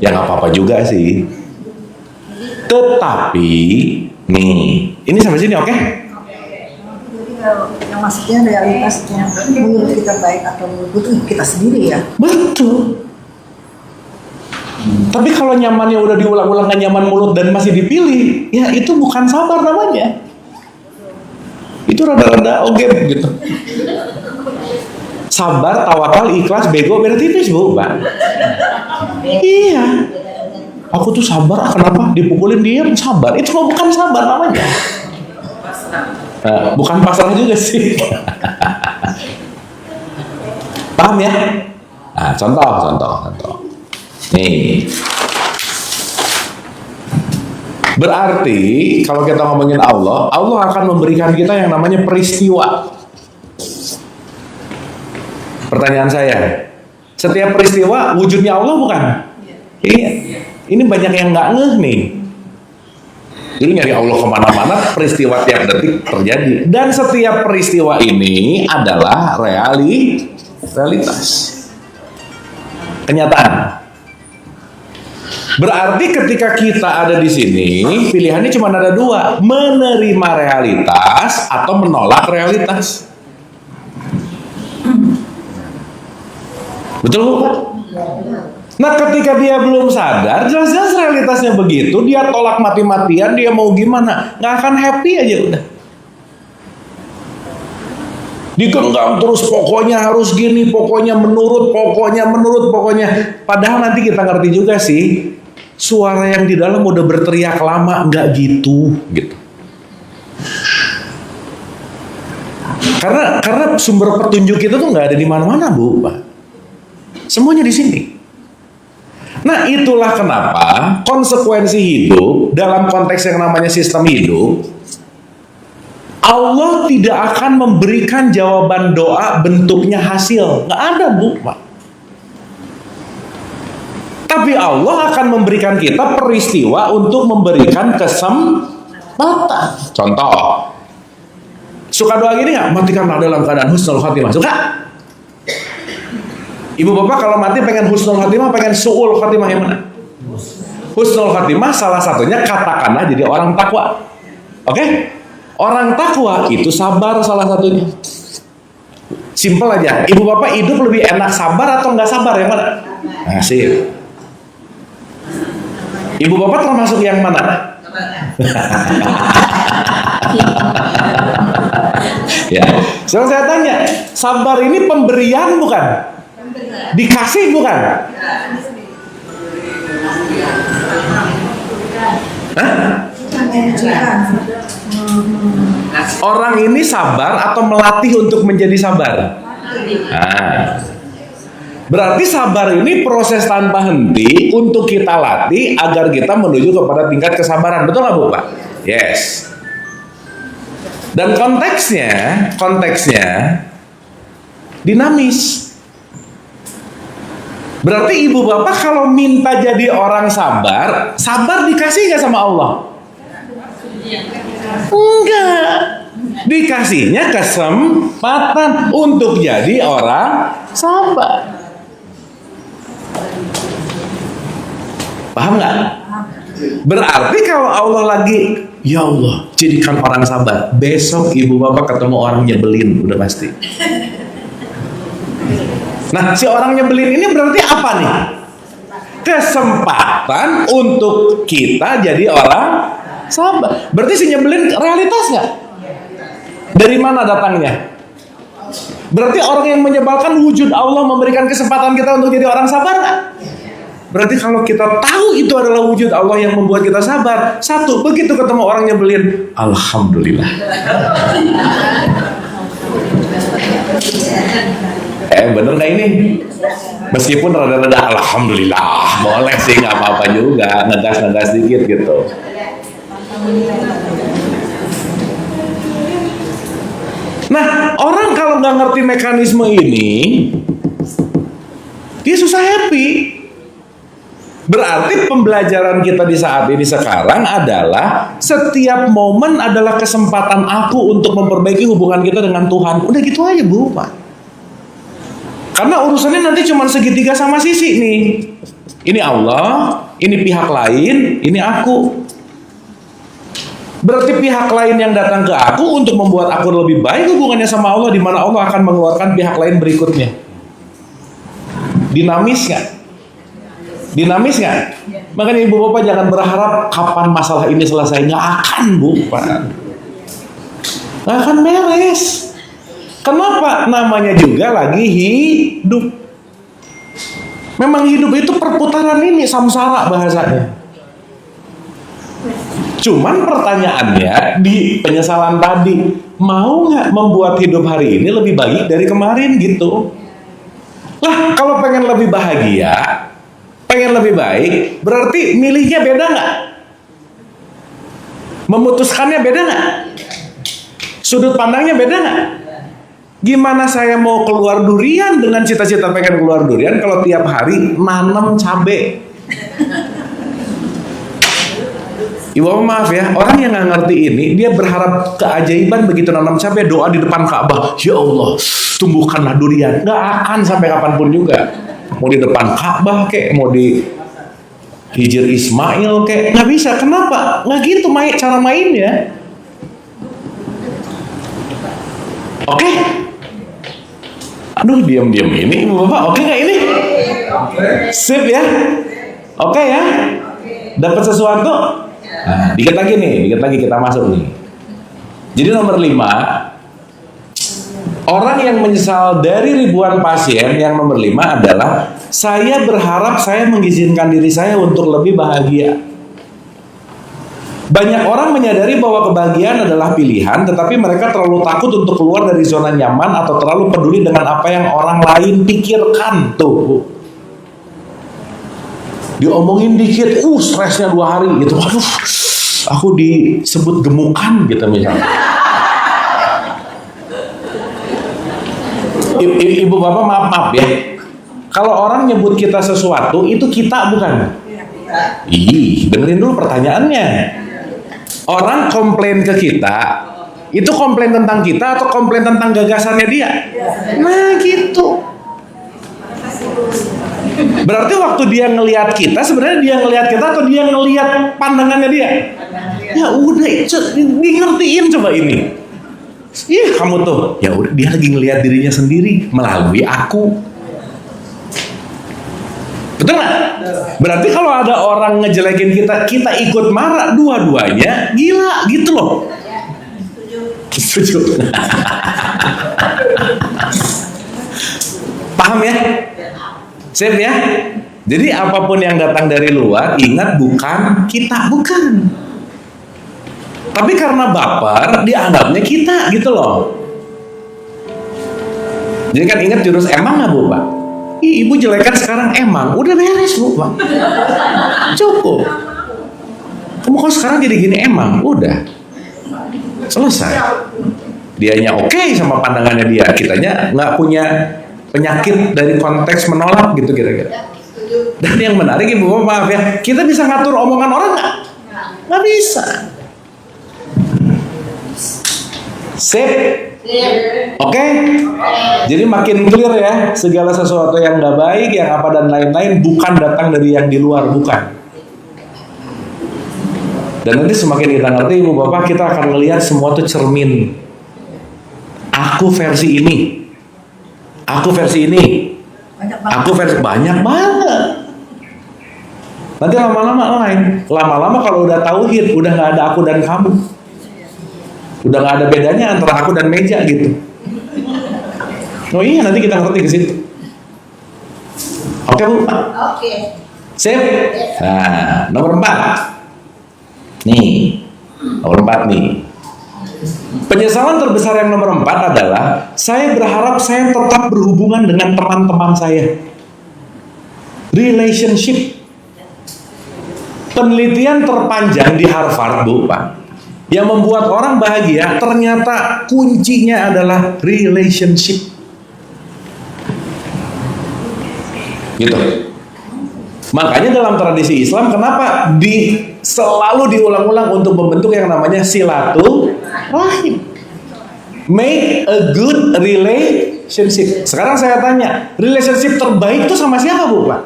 Ya nggak apa-apa juga sih. Tetapi nih, ini sampai sini oke? Yang maksudnya realitasnya menurut kita baik atau menurut kita sendiri ya. Betul. Tapi kalau nyamannya udah diulang-ulang gak nyaman mulut dan masih dipilih, ya itu bukan sabar namanya. Itu rada-rada oke gitu. Sabar, tawakal, ikhlas, bego, beda tipis Bu, Mbak. Iya. Aku tuh sabar, kenapa? Dipukulin diam, sabar. Itu mah bukan sabar namanya. Nah, bukan pasrah juga sih. Paham ya? Nah, contoh. Nih. Berarti kalau kita ngomongin Allah akan memberikan kita yang namanya peristiwa. Pertanyaan saya, setiap peristiwa wujudnya Allah bukan? Iya. Ini banyak yang nggak ngeh nih. Jadi nyari Allah kemana-mana, peristiwa tiap detik terjadi. Dan setiap peristiwa ini adalah realitas. Kenyataan. Berarti ketika kita ada di sini, pilihannya cuma ada dua, menerima realitas atau menolak realitas. Betul Bu? Nah ketika dia belum sadar, jelas-jelas realitasnya begitu, dia tolak mati-matian, dia mau gimana, nggak akan happy aja udah. Digenggam terus, pokoknya harus gini, pokoknya menurut. Padahal nanti kita ngerti juga sih, suara yang di dalam udah berteriak lama, nggak gitu. Karena sumber petunjuk itu tuh nggak ada di mana-mana Bu, Pak. Semuanya di sini. Nah itulah kenapa konsekuensi hidup dalam konteks yang namanya sistem hidup, Allah tidak akan memberikan jawaban doa bentuknya hasil. Nggak ada Bu, Pak. Tapi Allah akan memberikan kita peristiwa untuk memberikan kesempatan. Contoh, suka doa gini nggak? Matikanlah dalam keadaan husnul khatimah. Suka? Ibu bapak kalau mati pengen husnul khatimah, pengen su'ul khatimah yang mana? Husnul khatimah salah satunya katakanlah jadi orang takwa. Oke? Orang takwa itu sabar salah satunya. Simpel aja. Ibu bapak hidup lebih enak sabar atau nggak sabar yang mana? Nah, sih. Ibu bapak termasuk yang mana? Ya. Sekarang saya tanya, sabar ini pemberian bukan? Dikasih bukan? Hah? Orang ini sabar atau melatih untuk menjadi sabar? Nah, berarti sabar ini proses tanpa henti untuk kita latih agar kita menuju kepada tingkat kesabaran. Betul nggak Bu Pak? Yes. Dan konteksnya dinamis. Berarti ibu bapak kalau minta jadi orang sabar dikasih nggak sama Allah? Enggak. Dikasihnya kesempatan untuk jadi orang sabar. Paham nggak? Berarti kalau Allah lagi, ya Allah, jadikan orang sabar. Besok ibu bapak ketemu orang nyebelin, udah pasti. Nah, si orang nyebelin ini berarti apa nih? Kesempatan untuk kita jadi orang sabar. Berarti si nyebelin realitas nggak? Dari mana datangnya? Berarti orang yang menyebalkan wujud Allah memberikan kesempatan kita untuk jadi orang sabar nggak? Berarti kalau kita tahu itu adalah wujud Allah yang membuat kita sabar, satu, begitu ketemu orang nyebelin, alhamdulillah. Bener nggak ini? Meskipun rada-rada alhamdulillah, boleh sih, nggak apa-apa juga, ngegas dikit gitu. Nah, orang kalau nggak ngerti mekanisme ini, dia susah happy. Berarti pembelajaran kita di saat ini sekarang adalah setiap momen adalah kesempatan aku untuk memperbaiki hubungan kita dengan Tuhan. Udah gitu aja Bu Pak. Karena urusannya nanti cuma segitiga sama sisi nih. Ini Allah, ini pihak lain, ini aku. Berarti pihak lain yang datang ke aku untuk membuat aku lebih baik hubungannya sama Allah, di mana Allah akan mengeluarkan pihak lain berikutnya. Dinamis nggak? Dinamis nggak? Makanya ibu bapak jangan berharap kapan masalah ini selesai. Nggak akan Bu Pak. Nggak akan beres. Kenapa? Namanya juga lagi hidup. Memang hidup itu perputaran ini, samsara bahasanya. Cuman pertanyaannya di penyesalan tadi, mau nggak membuat hidup hari ini lebih baik dari kemarin gitu? Lah kalau pengen lebih bahagia, pengen lebih baik, berarti milihnya beda nggak? Memutuskannya beda nggak? Sudut pandangnya beda nggak? Gimana saya mau keluar durian dengan cita-cita pengen keluar durian kalau tiap hari nanam cabe? Ibu maaf ya, orang yang nggak ngerti ini, dia berharap keajaiban begitu nanam cabai, doa di depan Ka'bah, ya Allah, tumbuhkanlah durian. Nggak akan sampai kapanpun juga. Mau di depan Ka'bah kek, mau di Hijir Ismail kayak nggak bisa. Kenapa? Nggak gitu cara mainnya. Oke? Aduh, diam-diam ini ibu bapak. Oke nggak ini? Sip ya? Oke ya? Dapat sesuatu? Nah, dikit lagi kita masuk nih. Jadi nomor 5, orang yang menyesal dari ribuan pasien, yang nomor 5 adalah saya berharap saya mengizinkan diri saya untuk lebih bahagia. Banyak orang menyadari bahwa kebahagiaan adalah pilihan, tetapi mereka terlalu takut untuk keluar dari zona nyaman atau terlalu peduli dengan apa yang orang lain pikirkan. Tuh, diomongin dikit, stresnya 2 hari gitu. Waduh, aku disebut gemukan gitu misalnya. Ibu bapak maaf ya, kalau orang nyebut kita sesuatu itu kita bukan? Dengerin dulu pertanyaannya. Orang komplain ke kita, itu komplain tentang kita atau komplain tentang gagasannya dia? Nah gitu. Berarti waktu dia ngelihat kita, sebenarnya dia ngelihat kita atau dia ngelihat pandangannya dia? Ya udah, ngertiin coba ini. Ih, kamu tuh, ya udah, dia lagi ngelihat dirinya sendiri melalui aku. Betul nggak? Berarti kalau ada orang ngejelekin kita, kita ikut marah, dua-duanya gila gitu loh. Setuju. Paham ya? Sip ya? Jadi apapun yang datang dari luar, ingat bukan kita, bukan. Tapi karena baper, dianggapnya kita gitu loh. Jadi kan ingat jurus emang nggak bu pak? Ibu jelekan sekarang emang, udah beres bu pak. Cukup. Kamu kok sekarang jadi gini emang, udah selesai. Dianya oke sama pandangannya dia, kitanya nggak punya penyakit dari konteks menolak gitu kira-kira. Dan yang menarik ibu bapak maaf ya, kita bisa ngatur omongan orang nggak? Nggak bisa. Sip. Oke? Jadi makin clear ya, segala sesuatu yang nggak baik, yang apa dan lain-lain bukan datang dari yang di luar, bukan. Dan nanti semakin kita ngerti ibu bapak, kita akan melihat semua itu cermin. Aku versi ini, aku versi ini, aku versi banyak banget. Nanti lama-lama lain, lama-lama kalau udah tauhid, udah nggak ada aku dan kamu. Udah nggak ada bedanya antara aku dan meja gitu. Oh iya, nanti kita ngerti ke situ. Oke bu? Oke. Sip. Nah, nomor 4. Nih, nomor 4 nih. Penyesalan terbesar yang nomor 4 adalah saya berharap saya tetap berhubungan dengan teman-teman saya. Relationship. Penelitian terpanjang di Harvard bu pak, yang membuat orang bahagia ternyata kuncinya adalah relationship. Gitu. Makanya dalam tradisi Islam kenapa selalu diulang-ulang untuk membentuk yang namanya silaturahim. Make a good relationship. Sekarang saya tanya, relationship terbaik itu sama siapa bu pak?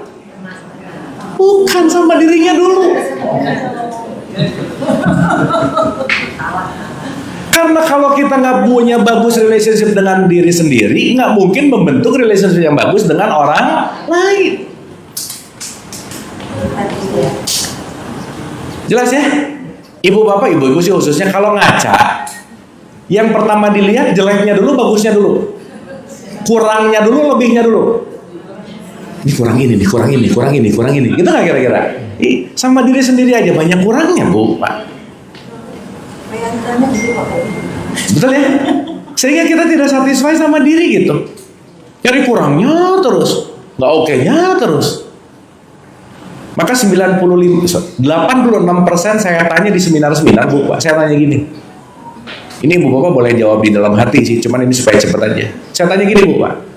Bukan, sama dirinya dulu. Karena kalau kita nggak punya bagus relationship dengan diri sendiri, nggak mungkin membentuk relationship yang bagus dengan orang lain. Jelas ya? Ibu bapak, ibu-ibu sih khususnya kalau ngaca, yang pertama dilihat jeleknya dulu, bagusnya dulu, kurangnya dulu, lebihnya dulu. Ini kurang ini, ini kurang ini, kurang ini, kurang ini. Gitu nggak kira-kira? Sama diri sendiri aja banyak kurangnya bu pak. Betul ya? Sehingga kita tidak satisfied sama diri gitu. Cari kurangnya terus, nggak oke-nya terus. Maka 86% saya tanya di seminar-seminar bu pak. Saya tanya gini. Ini bu bapak boleh jawab di dalam hati sih, cuman ini supaya cepat aja. Saya tanya gini bu pak.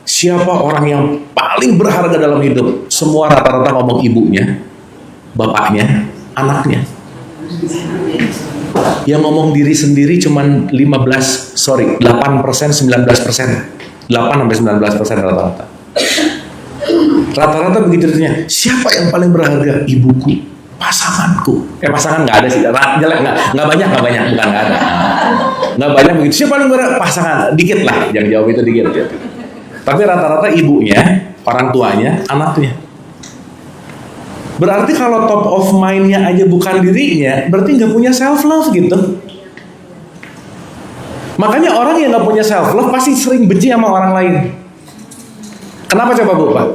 Siapa orang yang paling berharga dalam hidup? Semua rata-rata ngomong ibunya, bapaknya, anaknya. Yang ngomong diri sendiri cuman 8%, 19%. 8-19% rata-rata. Rata-rata begitu ditanya, siapa yang paling berharga? Ibuku, pasanganku. Pasangan nggak ada sih, jelek nggak banyak, bukan nggak ada. Nggak banyak begitu. Siapa paling berharga? Pasangan, dikit lah. Yang jawab itu dikit. Ya. Tapi rata-rata ibunya, orang tuanya, anaknya. Berarti kalau top of mind-nya aja bukan dirinya, berarti nggak punya self love gitu. Makanya orang yang nggak punya self love pasti sering benci sama orang lain. Kenapa coba Bu Pak?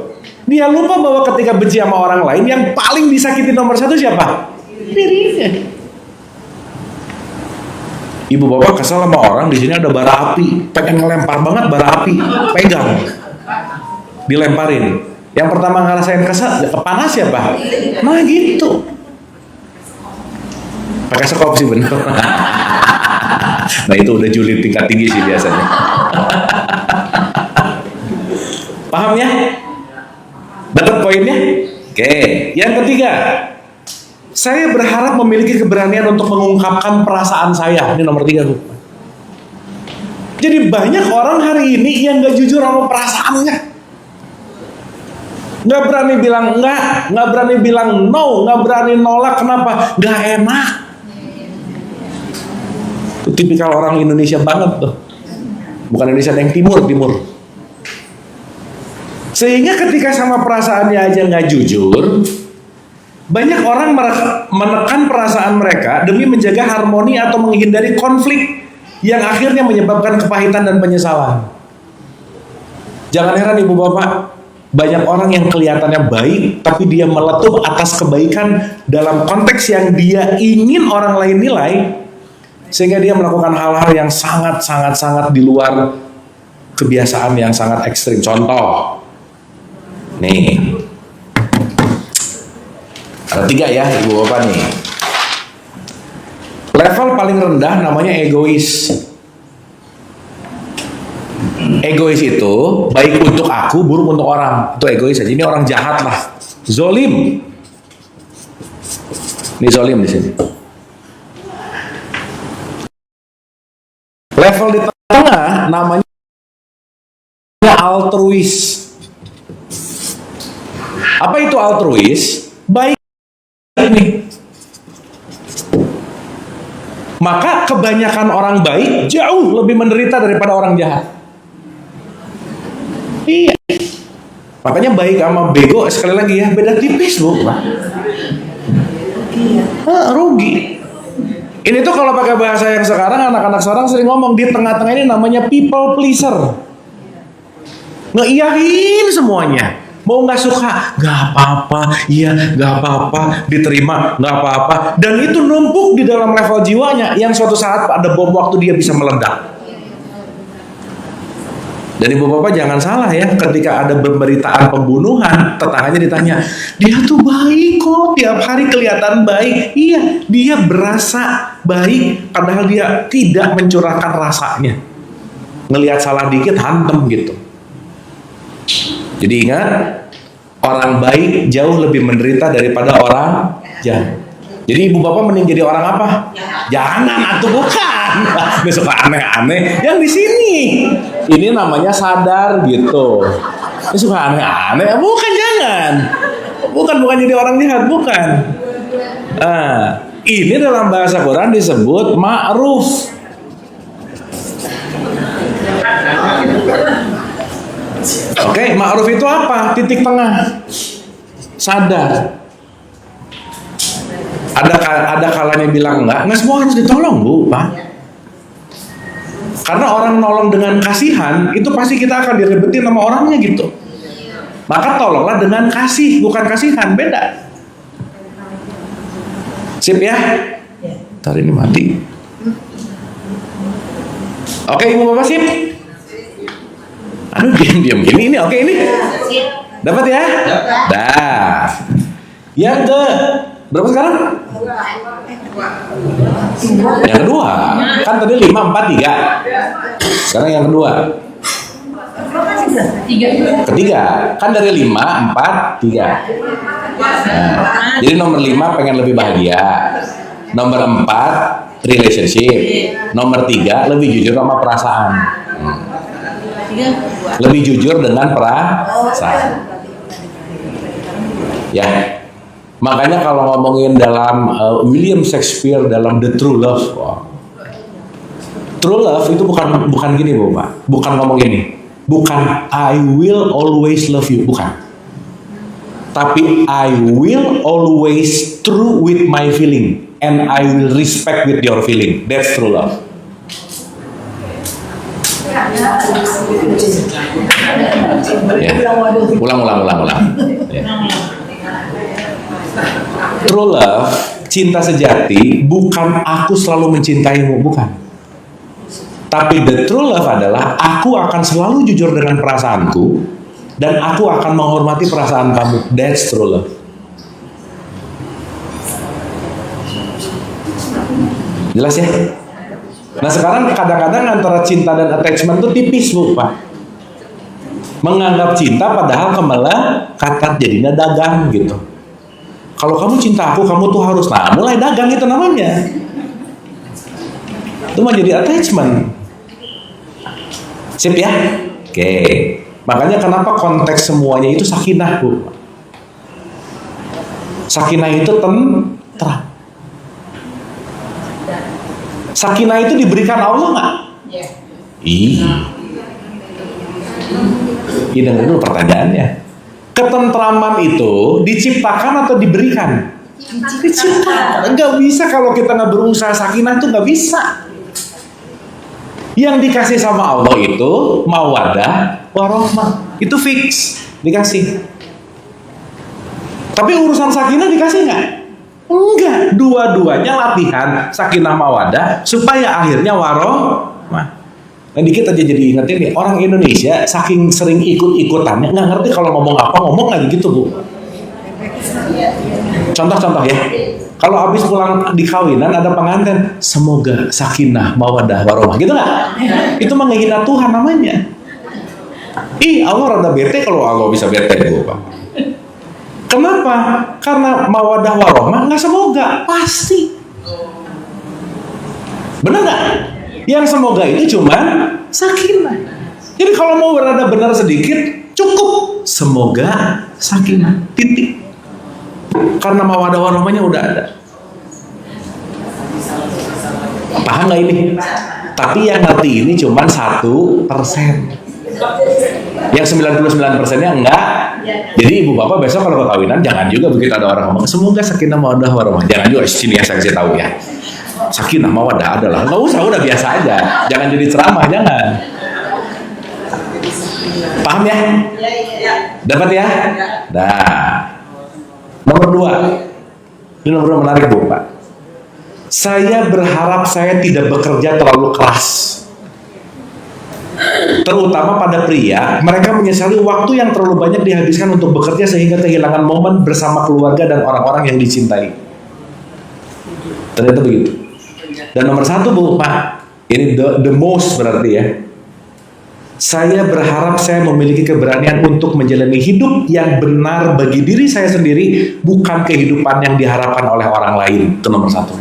Dia lupa bahwa ketika benci sama orang lain, yang paling disakiti nomor satu siapa? Dirinya. Ibu bapak kesal sama orang, di sini ada bara api, pengen ngelempar banget bara api, pegang, dilemparin. Yang pertama ngerasain kesal, panas siapa? Nah gitu. Pakai sekop sih bener. Nah itu udah julid tingkat tinggi sih biasanya. Paham ya? Dapat poinnya? Oke. Yang ketiga, saya berharap memiliki keberanian untuk mengungkapkan perasaan saya. Ini nomor 3 Bu. Jadi banyak orang hari ini yang gak jujur sama perasaannya. Gak berani bilang enggak, gak berani bilang no, gak berani nolak. Kenapa? Gak enak. Itu tipikal orang Indonesia banget tuh. Bukan Indonesia, yang timur. Sehingga ketika sama perasaannya aja nggak jujur, banyak orang menekan perasaan mereka demi menjaga harmoni atau menghindari konflik yang akhirnya menyebabkan kepahitan dan penyesalan. Jangan heran ibu bapak, banyak orang yang kelihatannya baik tapi dia meletup atas kebaikan dalam konteks yang dia ingin orang lain nilai, sehingga dia melakukan hal-hal yang sangat di luar kebiasaan yang sangat ekstrim. Contoh, nih, ada 3 ya ibu bapak nih. Level paling rendah namanya egois. Egois itu baik untuk aku, buruk untuk orang. Itu egois aja. Ini orang jahat lah, zolim. Ini zolim di sini. Level di tengah namanya altruis. Apa itu altruis? Baik ini. Maka kebanyakan orang baik jauh lebih menderita daripada orang jahat. Iya. Makanya baik sama bego sekali lagi ya beda tipis Bu. Rugi. Ini tuh kalau pakai bahasa yang sekarang anak-anak sekarang sering ngomong di tengah-tengah ini namanya people pleaser. Ngeiyahin semuanya. Mau nggak suka, nggak apa-apa, iya nggak apa-apa, diterima nggak apa-apa, dan itu numpuk di dalam level jiwanya yang suatu saat ada bom waktu dia bisa meledak. Dan ibu bapak jangan salah ya, ketika ada pemberitaan pembunuhan, tetangganya ditanya, dia tuh baik kok, tiap hari kelihatan baik. Iya, dia berasa baik, padahal dia tidak mencurahkan rasanya. Ngelihat salah dikit hantem gitu. Jadi ingat, orang baik jauh lebih menderita daripada orang jahat. Jadi ibu bapak mending jadi orang apa? Jangan, atau bukan. Ini suka aneh-aneh. Yang di sini, ini namanya sadar gitu. Ini suka aneh-aneh. Bukan, jangan. Bukan jadi orang jahat, bukan. Ini dalam bahasa Quran disebut ma'ruf. Oke, ma'ruf itu apa? Titik tengah. Sadar. Ada kalanya bilang enggak semua harus ditolong Bu, Pak. Karena orang nolong dengan kasihan, itu pasti kita akan direbetin sama orangnya gitu. Maka tolonglah dengan kasih, bukan kasihan, beda. Sip ya? Ntar ini mati. Oke, ibu bapak sip? Aduh, diam gini. Ini oke ini? Dapat ya? Dah. Yang ke berapa sekarang? Yang kedua. Kan tadi 5, 4, 3. Sekarang yang kedua. Ketiga. Kan dari 5, 4, 3. Nah, jadi nomor 5 pengen lebih bahagia. Nomor 4 relationship. Nomor 3 lebih jujur sama perasaan. Lebih jujur dengan perasaan. Ya. Makanya kalau ngomongin dalam William Shakespeare dalam The True Love, wow. True love itu bukan gini, Bapak. Bukan ngomong gini. Bukan I will always love you, bukan. Tapi I will always true with my feeling and I will respect with your feeling. That's true love. Ya. Ulang. Ya. True love, cinta sejati, bukan aku selalu mencintaimu, bukan. Tapi the true love adalah aku akan selalu jujur dengan perasaanku dan aku akan menghormati perasaan kamu. That's true love. Jelas ya? Nah sekarang kadang-kadang antara cinta dan attachment itu tipis, Bu, Pak. Menganggap cinta padahal kata jadinya dagang gitu. Kalau kamu cinta aku, kamu tuh harus, nah mulai dagang itu namanya. Itu menjadi attachment. Sip ya? Oke. Makanya kenapa konteks semuanya itu sakinah, Bu. Sakinah itu tentram. Sakinah itu diberikan Allah nggak? Iya. Ini dengar dulu pertanyaannya. Ketentraman itu diciptakan atau diberikan? Diciptakan. Nggak bisa kalau kita nggak berusaha sakinah itu nggak bisa. Yang dikasih sama Allah itu mawaddah warahmah. Itu fix dikasih. Tapi urusan sakinah dikasih nggak? Enggak. Dua-duanya latihan sakinah mawaddah supaya akhirnya warahmah. Nah dikit aja jadi ingetin nih, orang Indonesia saking sering ikut-ikutannya nggak ngerti kalau ngomong apa, ngomong lagi gitu, Bu. Contoh ya, kalau habis pulang di kawinan ada pengantin, semoga sakinah mawaddah warahmah, gitu nggak? Itu mah ngehina Tuhan namanya. Allah rada bete kalau Allah bisa bete, Bu, Pak. Kenapa? Karena mawaddah warahmah nggak semoga, pasti. Benar nggak? Yang semoga itu cuma sakinah. Jadi kalau mau berada benar sedikit, cukup semoga sakinah, titik. Karena mawaddah warahmahnya udah ada. Paham nggak ini? Tapi yang ngerti ini cuma 1%. Yang 99%-nya enggak. Jadi ibu bapak besok kalau kekawinan jangan juga begitu ada orang ngomong semoga sakinah mawaddah warahmah. Jangan juga sini ya saya kasih tahu ya. Sakinah mawaddah adalah, nggak usah, udah biasa aja. Jangan jadi ceramah, jangan. Paham ya? Dapat ya? Nah, nomor 2. Ini nomor 2 menarik, Bu, Pak. Saya berharap saya tidak bekerja terlalu keras. Terutama pada pria, mereka menyesali waktu yang terlalu banyak dihabiskan untuk bekerja sehingga kehilangan momen bersama keluarga dan orang-orang yang dicintai. Ternyata begitu. Dan nomor 1, Bu, Pak, ini the most berarti ya. Saya berharap saya memiliki keberanian untuk menjalani hidup yang benar bagi diri saya sendiri, bukan kehidupan yang diharapkan oleh orang lain. Itu nomor 1.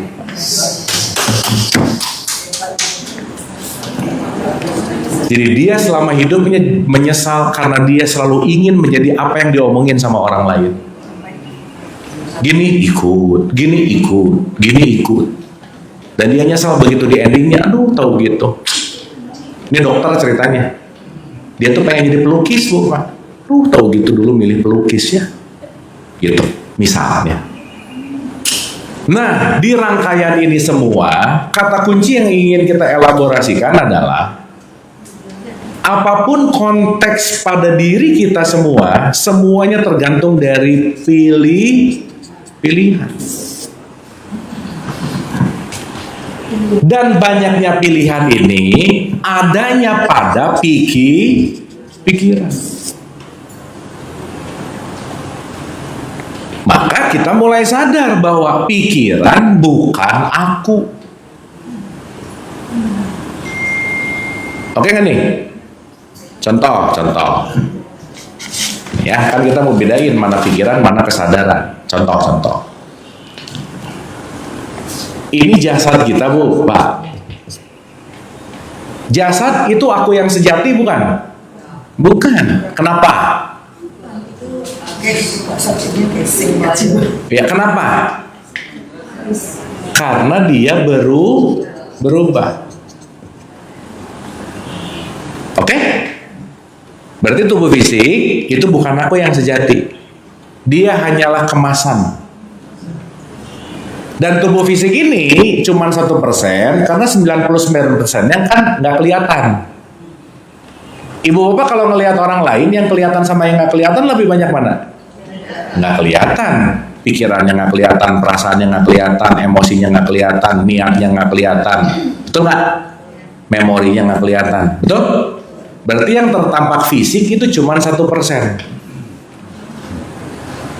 Jadi dia selama hidupnya menyesal karena dia selalu ingin menjadi apa yang diomongin sama orang lain. Gini ikut, gini ikut, gini ikut. Dan dia nyesal begitu di endingnya, aduh tahu gitu. Ini dokter ceritanya. Dia tuh pengen jadi pelukis, Bu, Pak. Tahu gitu dulu milih pelukis ya. Gitu, misalnya. Nah, di rangkaian ini semua, kata kunci yang ingin kita elaborasikan adalah apapun konteks pada diri kita semua, semuanya tergantung dari pilihan. Dan banyaknya pilihan ini adanya pada pikiran. Maka kita mulai sadar bahwa pikiran bukan aku. Oke kan nih? Contoh. Ya, kan kita mau bedain mana pikiran, mana kesadaran. Contoh. Ini jasad kita, Bu, Pak. Jasad itu aku yang sejati bukan? Bukan. Kenapa? Ya kenapa? Karena dia berubah. Oke? Berarti tubuh fisik itu bukan aku yang sejati. Dia hanyalah kemasan. Dan tubuh fisik ini cuma 1% karena 99%-nya kan nggak kelihatan. Ibu bapak kalau ngelihat orang lain yang kelihatan sama yang nggak kelihatan lebih banyak mana? Nggak kelihatan. Pikirannya nggak kelihatan, perasaannya nggak kelihatan, emosinya nggak kelihatan, niatnya nggak kelihatan. Betul nggak? Memorinya nggak kelihatan. Betul? Berarti yang tertampak fisik itu cuma 1%.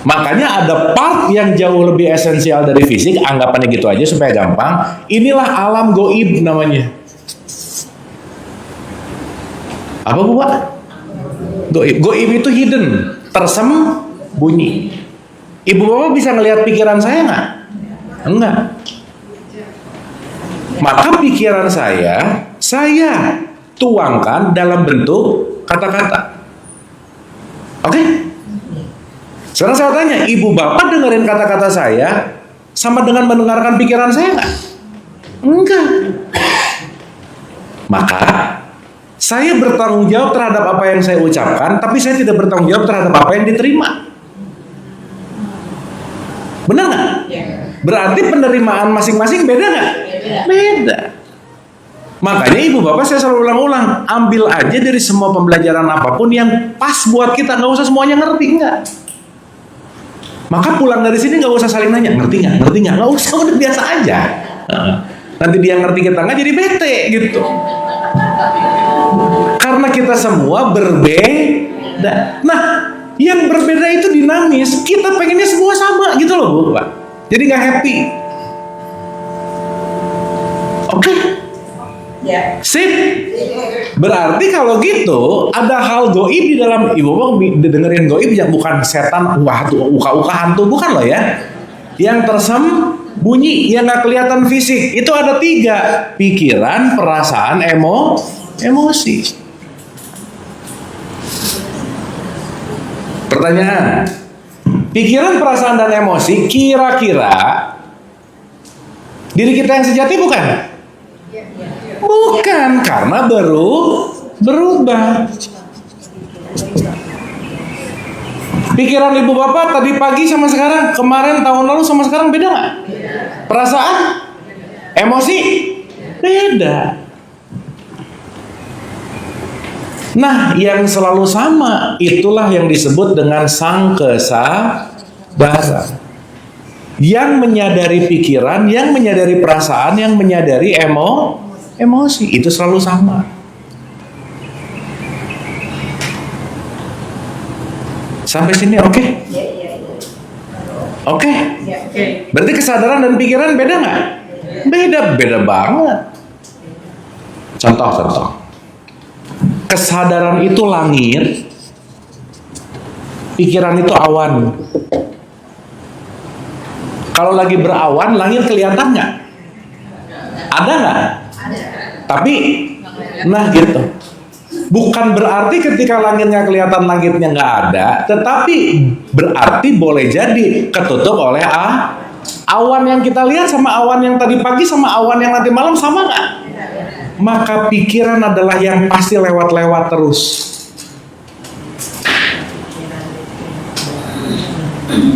Makanya ada part yang jauh lebih esensial dari fisik, anggapannya gitu aja supaya gampang. Inilah alam goib namanya. Apa Bu Pak? Goib. Goib itu hidden, tersembunyi. Ibu bapak bisa ngelihat pikiran saya nggak? Enggak. Maka pikiran saya tuangkan dalam bentuk kata-kata. Oke? Sekarang saya tanya, ibu bapak dengerin kata-kata saya sama dengan mendengarkan pikiran saya nggak? Enggak. Maka saya bertanggung jawab terhadap apa yang saya ucapkan, tapi saya tidak bertanggung jawab terhadap apa yang diterima. Benar nggak? Berarti penerimaan masing-masing beda nggak? Beda. Makanya ibu bapak saya selalu ulang-ulang, ambil aja dari semua pembelajaran apapun yang pas buat kita, nggak usah semuanya ngerti, nggak. Maka pulang dari sini nggak usah saling nanya, ngerti nggak, usah, udah biasa aja. Nanti dia ngerti kita nggak jadi bete gitu. Karena kita semua berbeda. Nah, yang berbeda itu dinamis. Kita pengennya semua sama gitu loh Bu Pak. Jadi nggak happy. Oke? Ya. Sip. Berarti kalau gitu ada hal goib di dalam ibu bapak dengerin goib yang bukan setan, uka hantu, bukan loh ya. Yang tersembunyi, yang nggak kelihatan fisik. Itu ada 3: pikiran, perasaan, emosi. Pertanyaan, pikiran, perasaan, dan emosi kira-kira diri kita yang sejati bukan? Bukan, karena berubah. Pikiran ibu bapak tadi pagi sama sekarang, kemarin, tahun lalu sama sekarang beda nggak? Perasaan, emosi, beda. Nah, yang selalu sama itulah yang disebut dengan sang kesabaran. Yang menyadari pikiran, yang menyadari perasaan, yang menyadari emosi, itu selalu sama. Sampai sini oke? Oke? Berarti kesadaran dan pikiran beda nggak? Beda banget. Contoh. Kesadaran itu langit, pikiran itu awan. Kalau lagi berawan, langit kelihatan nggak? Ada nggak? Tapi, nah gitu. Bukan berarti ketika langitnya kelihatan, langitnya nggak ada, tetapi berarti boleh jadi ketutup oleh awan yang kita lihat sama awan yang tadi pagi sama awan yang nanti malam sama nggak? Maka pikiran adalah yang pasti lewat-lewat terus.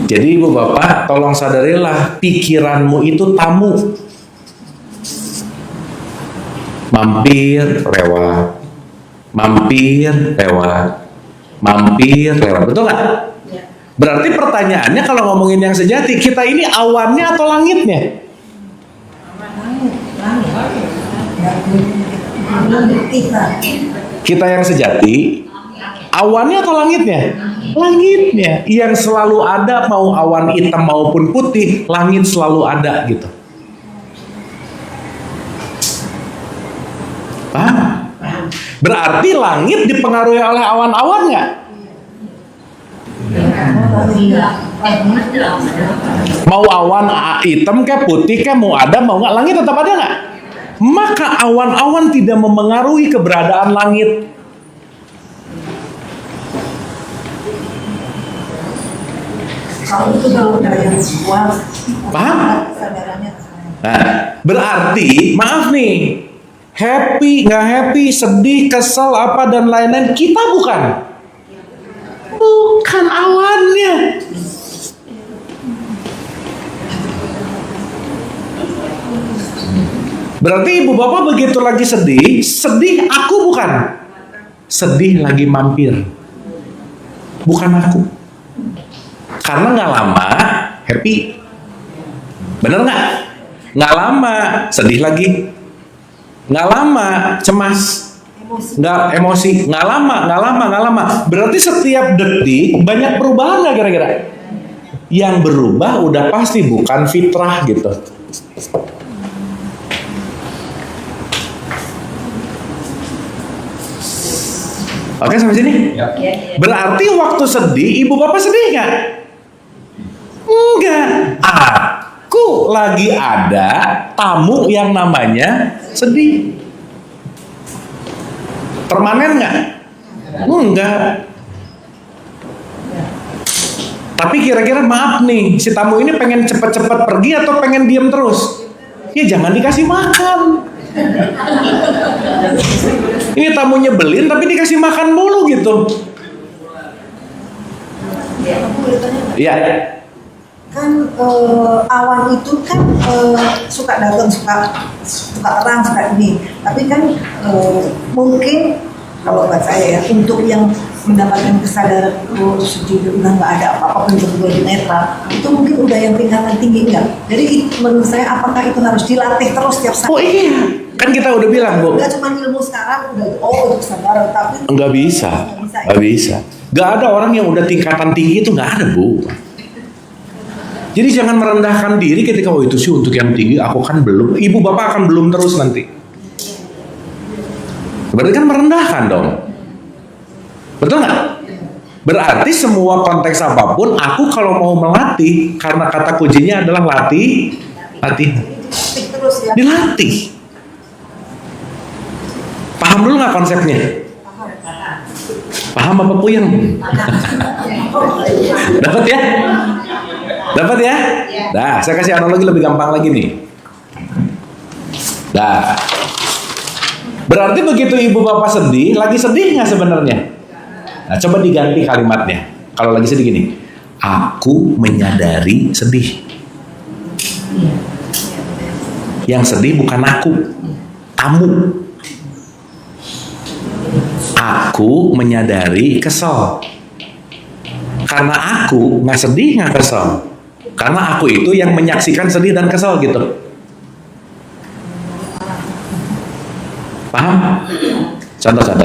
Jadi ibu bapak tolong sadarilah, pikiranmu itu tamu. Mampir lewat. Betul nggak? Berarti pertanyaannya kalau ngomongin yang sejati, kita ini awannya atau langitnya? Kita yang sejati, awannya atau langitnya? Langitnya. Yang selalu ada, mau awan hitam maupun putih, langit selalu ada gitu. Paham? Berarti langit dipengaruhi oleh awan-awan nggak? Mau awan hitam kayak putih kayak mau ada mau nggak, langit tetap ada nggak? Maka awan-awan tidak memengaruhi keberadaan langit. Kalau itu kalau udah yang kuat, Paham? kesadarannya. Nah, berarti maaf nih, happy, nggak happy, sedih, kesel, apa dan lain-lain, kita bukan awannya. Berarti ibu bapak begitu lagi sedih aku bukan. Sedih lagi mampir. Bukan aku. Karena nggak lama happy. Bener nggak? Nggak lama sedih lagi. Nggak lama cemas. Nggak emosi. Nggak lama. Berarti setiap detik banyak perubahan nggak kira-kira? Yang berubah udah pasti bukan fitrah gitu. Oke, sampai sini? Ya. Berarti waktu sedih, ibu bapak sedih nggak? Enggak. Aku lagi ada tamu yang namanya sedih. Permanen nggak? Enggak. Tapi kira-kira maaf nih, si tamu ini pengen cepet-cepet pergi atau pengen diem terus? Ya jangan dikasih makan. Ini tamu nyebelin tapi dikasih makan mulu gitu. Aku boleh tanya nggak? Iya. Kan awan itu kan suka datang, suka terang, suka ini. Tapi kan mungkin kalau buat saya ya, untuk yang mendapatkan kesadaran sedih udah nggak ada apa-apa, bentuk gue netral, itu mungkin udah yang tingkatan tinggi enggak. Jadi menurut saya apakah itu harus dilatih terus setiap saat? Oh iya, kan kita udah bilang Bu. Enggak cuma ilmu sekarang udah itu kesadaran, tapi Nggak bisa. Nggak ada orang yang udah tingkatan tinggi itu, nggak ada Bu. Jadi jangan merendahkan diri ketika itu sih untuk yang tinggi, aku kan belum. Ibu bapak akan belum terus nanti. Berarti kan merendahkan dong. Betul nggak? Berarti semua konteks apapun, aku kalau mau melatih, karena kata kuncinya adalah latih. terus ya. Dilatih. Paham dulu nggak konsepnya? Paham apa puyeng? Dapat ya? Dapat ya? Nah, saya kasih analogi lebih gampang lagi nih. Nah, berarti begitu ibu bapak sedih, lagi sedih nggak sebenarnya? Nah, coba diganti kalimatnya. Kalau lagi sedih gini, aku menyadari sedih. Yang sedih bukan aku, tamu. Aku menyadari kesel. Karena aku nggak sedih nggak kesel. Karena aku itu yang menyaksikan sedih dan kesel gitu. Paham? Contoh.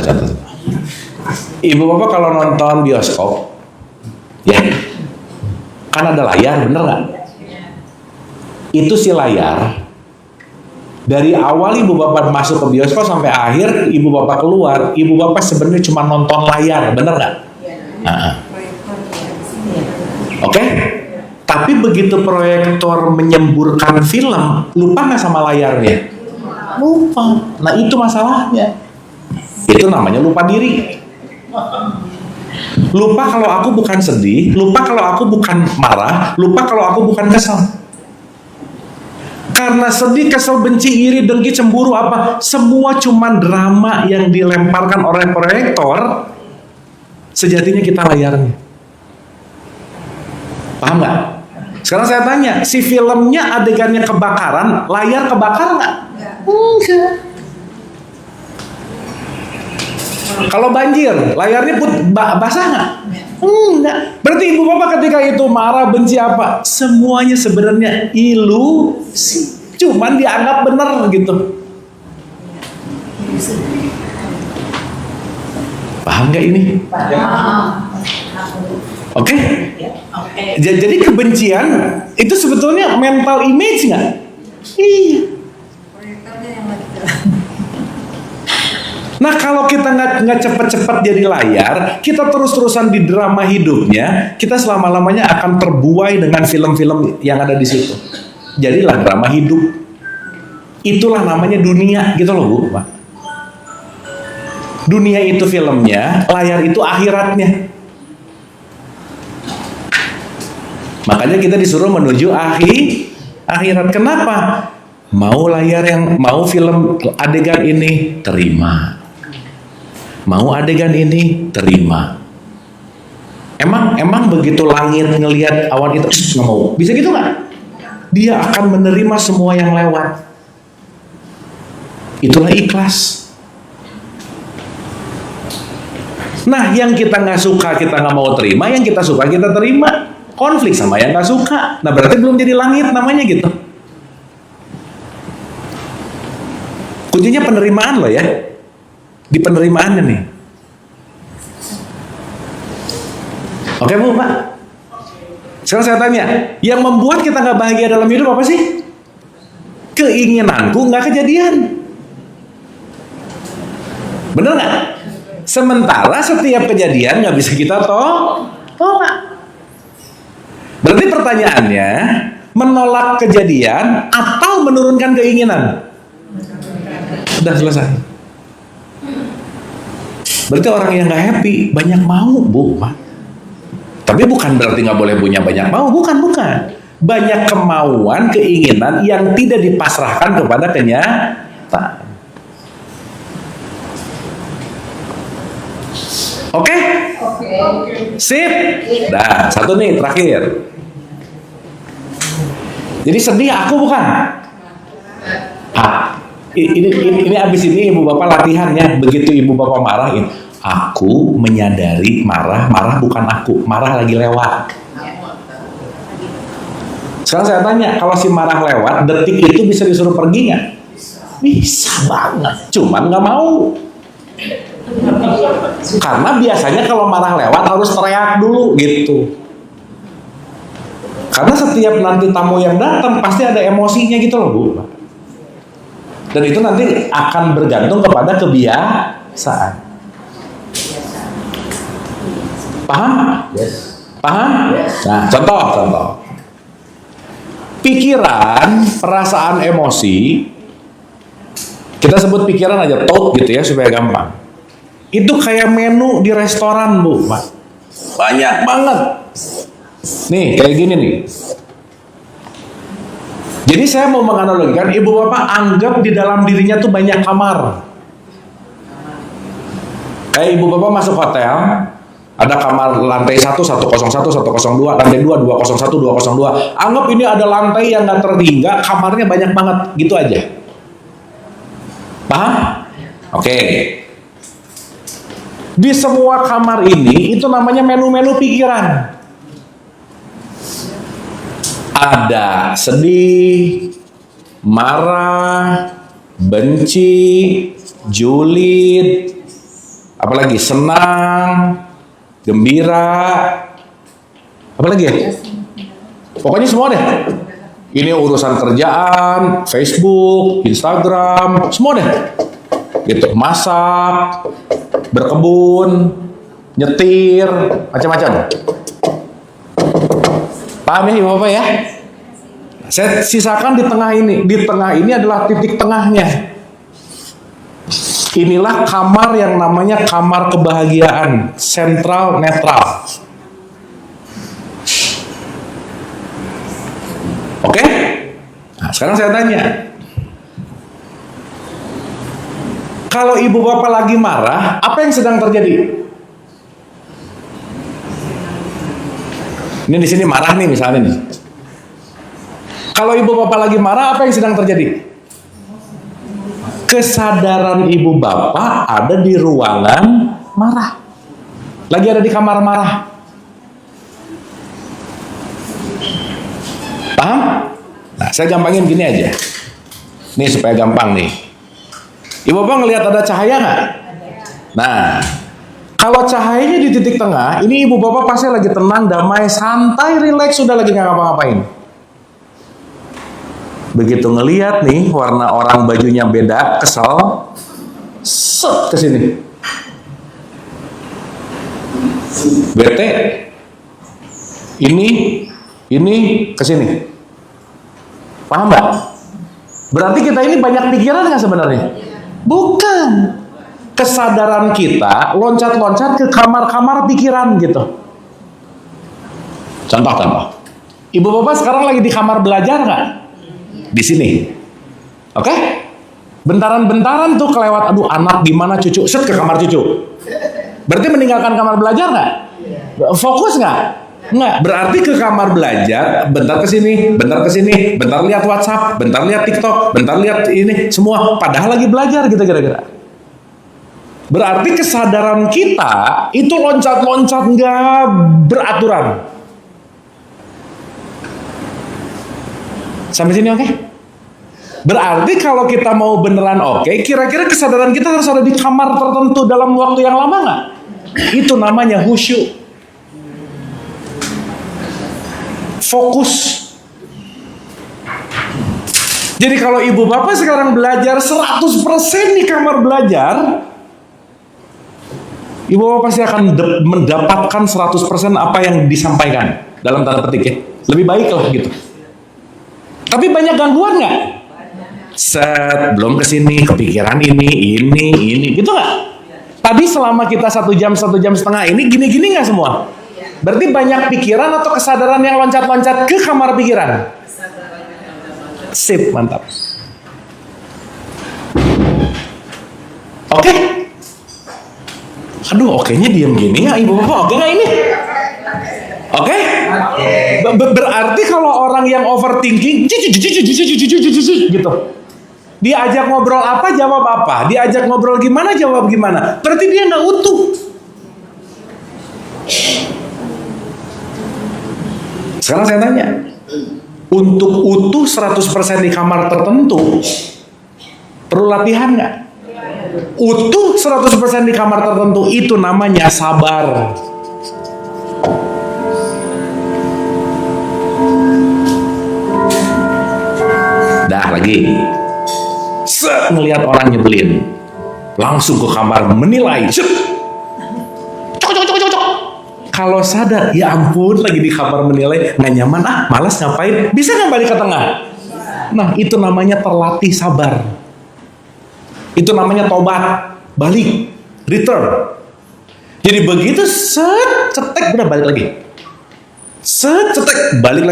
Ibu bapak kalau nonton bioskop, ya, kan ada layar, bener nggak? Itu si layar. Dari awal ibu bapak masuk ke bioskop sampai akhir ibu bapak keluar, ibu bapak sebenarnya cuma nonton layar, bener nggak? Oke? Tapi begitu proyektor menyemburkan film, lupa nggak sama layarnya? Lupa. Nah itu masalahnya. Itu namanya lupa diri. Lupa kalau aku bukan sedih, lupa kalau aku bukan marah, lupa kalau aku bukan kesal. Karena sedih, kesel, benci, iri, dengki, cemburu apa, semua cuman drama yang dilemparkan oleh proyektor. Sejatinya kita layarnya. Paham nggak? Sekarang saya tanya, si filmnya adegannya kebakaran, layar kebakar nggak? Enggak. Kalau banjir, layarnya basah nggak? Enggak. Berarti ibu bapak ketika itu marah, benci apa? Semuanya sebenarnya ilusi. Cuman dianggap benar gitu. Paham nggak ini? Oke? Jadi kebencian itu sebetulnya mental image nggak? Iya. Nah kalau kita nggak cepet-cepet jadi layar, kita terus-terusan di drama hidupnya, kita selama-lamanya akan terbuai dengan film-film yang ada di situ. Jadilah drama hidup. Itulah namanya dunia, gitu loh Bu. Pak. Dunia itu filmnya, layar itu akhiratnya. Makanya kita disuruh menuju akhirat. Kenapa? Mau film adegan ini, terima. Mau adegan ini, terima. Emang begitu langit ngelihat awan itu, nggak mau. Bisa gitu nggak? Dia akan menerima semua yang lewat. Itulah ikhlas. Nah, yang kita nggak suka kita nggak mau terima, yang kita suka kita terima. Konflik sama yang nggak suka. Nah, berarti belum jadi langit namanya gitu. Kuncinya penerimaan loh ya. Di penerimaannya nih. Oke Bu, Pak. Sekarang saya tanya, yang membuat kita nggak bahagia dalam hidup apa sih? Keinginanku nggak kejadian. Bener nggak? Sementara setiap kejadian nggak bisa kita tolak. Berarti pertanyaannya, menolak kejadian atau menurunkan keinginan? Sudah selesai. Berarti orang yang nggak happy banyak mau, Bu, Pak. Tapi bukan berarti nggak boleh punya banyak mau, bukan. Banyak kemauan, keinginan yang tidak dipasrahkan kepada kenyataan. Oke? Sip. Nah, satu nih terakhir. Jadi sedih aku bukan? Ini abis ini ibu bapak latihannya. Begitu ibu bapak marahin, aku menyadari marah bukan aku, marah lagi lewat. Sekarang saya tanya, kalau si marah lewat, detik itu bisa disuruh pergi nggak? Bisa banget, cuman nggak mau. Karena biasanya kalau marah lewat harus teriak dulu gitu. Karena setiap nanti tamu yang datang pasti ada emosinya gitu loh Bu. Dan itu nanti akan bergantung kepada kebiasaan. Paham? Yes. Paham? Yes. Nah, contoh. Pikiran, perasaan, emosi, kita sebut pikiran aja, thought gitu ya supaya gampang. Itu kayak menu di restoran Bu, Pak. Banyak banget. Nih, kayak gini nih. Jadi saya mau menganalogikan, ibu bapak anggap di dalam dirinya tuh banyak kamar. Kayak ibu bapak masuk hotel, ada kamar lantai 1, 101, 102, lantai 2, 201, 202. Anggap ini ada lantai yang nggak terhingga, kamarnya banyak banget, gitu aja. Paham? Oke. Di semua kamar ini, itu namanya menu-menu pikiran. Ada sedih, marah, benci, julid, apalagi senang, gembira, apalagi ya? Pokoknya semua deh. Ini urusan kerjaan, Facebook, Instagram, semua deh. Gitu, masak, berkebun, nyetir, macam-macam. Paham ya Bapak ya? Saya sisakan di tengah ini. Di tengah ini adalah titik tengahnya. Inilah kamar yang namanya kamar kebahagiaan, sentral netral. Oke? Nah, sekarang saya tanya. Kalau ibu bapak lagi marah, apa yang sedang terjadi? Ini di sini marah nih misalnya nih. Kalau ibu bapak lagi marah, apa yang sedang terjadi? Kesadaran ibu bapak ada di ruangan marah. Lagi ada di kamar marah. Paham? Nah, saya gampangin gini aja. Nih supaya gampang nih. Ibu bapak ngelihat ada cahaya nggak? Nah, kalau cahayanya di titik tengah, ini ibu bapak pasti lagi tenang, damai, santai, rileks, sudah lagi nggak ngapa-ngapain. Begitu ngelihat nih warna orang bajunya beda, kesel, set ke sini. Bete. Ini ke sini. Paham nggak? Berarti kita ini banyak pikiran nggak sebenarnya? Bukan. Kesadaran kita loncat-loncat ke kamar-kamar pikiran gitu. Contoh. Ibu bapak sekarang lagi di kamar belajar nggak? Di sini. Oke? Bentaran-bentaran tuh kelewat, aduh anak gimana cucu, set ke kamar cucu. Berarti meninggalkan kamar belajar nggak? Fokus nggak? Nggak. Berarti ke kamar belajar, bentar ke sini, bentar ke sini, bentar lihat WhatsApp, bentar lihat TikTok, bentar lihat ini, semua. Padahal lagi belajar gitu kira-kira. Berarti kesadaran kita itu loncat-loncat nggak beraturan. Sampai sini oke? Berarti kalau kita mau beneran oke, kira-kira kesadaran kita harus ada di kamar tertentu dalam waktu yang lama nggak? Itu namanya khusyuk. Fokus. Jadi kalau ibu bapak sekarang belajar 100% di kamar belajar, ibu bapak pasti akan mendapatkan 100% apa yang disampaikan. Dalam tanda petik ya. Lebih baik lah gitu. Tapi banyak gangguan nggak? Set, belum kesini, kepikiran ini, gitu nggak? Tadi selama kita 1 jam, 1 jam setengah ini, gini-gini nggak semua? Berarti banyak pikiran atau kesadaran yang loncat-loncat ke kamar pikiran? Sip, mantap. Oke? Aduh, oke-nya diem gini ya, ibu bapak, oke nggak ini? Oke? Berarti kalau orang yang overthinking, gitu. Diajak ngobrol apa, jawab apa. Diajak ngobrol gimana, jawab gimana. Berarti dia nggak utuh. Sekarang saya tanya, untuk utuh 100% di kamar tertentu, perlu latihan nggak? Utuh 100% di kamar tertentu, itu namanya sabar. Dah lagi. Set, ngelihat orang nyebelin, langsung ke kamar menilai. Set. Cok. Kalau sadar, ya ampun, lagi di kamar menilai, nggak nyaman, malas ngapain, bisa nggak balik ke tengah? Nah, itu namanya terlatih sabar. Itu namanya tobat, balik, return. Jadi begitu set, cetek, udah balik lagi. Set, cetek, balik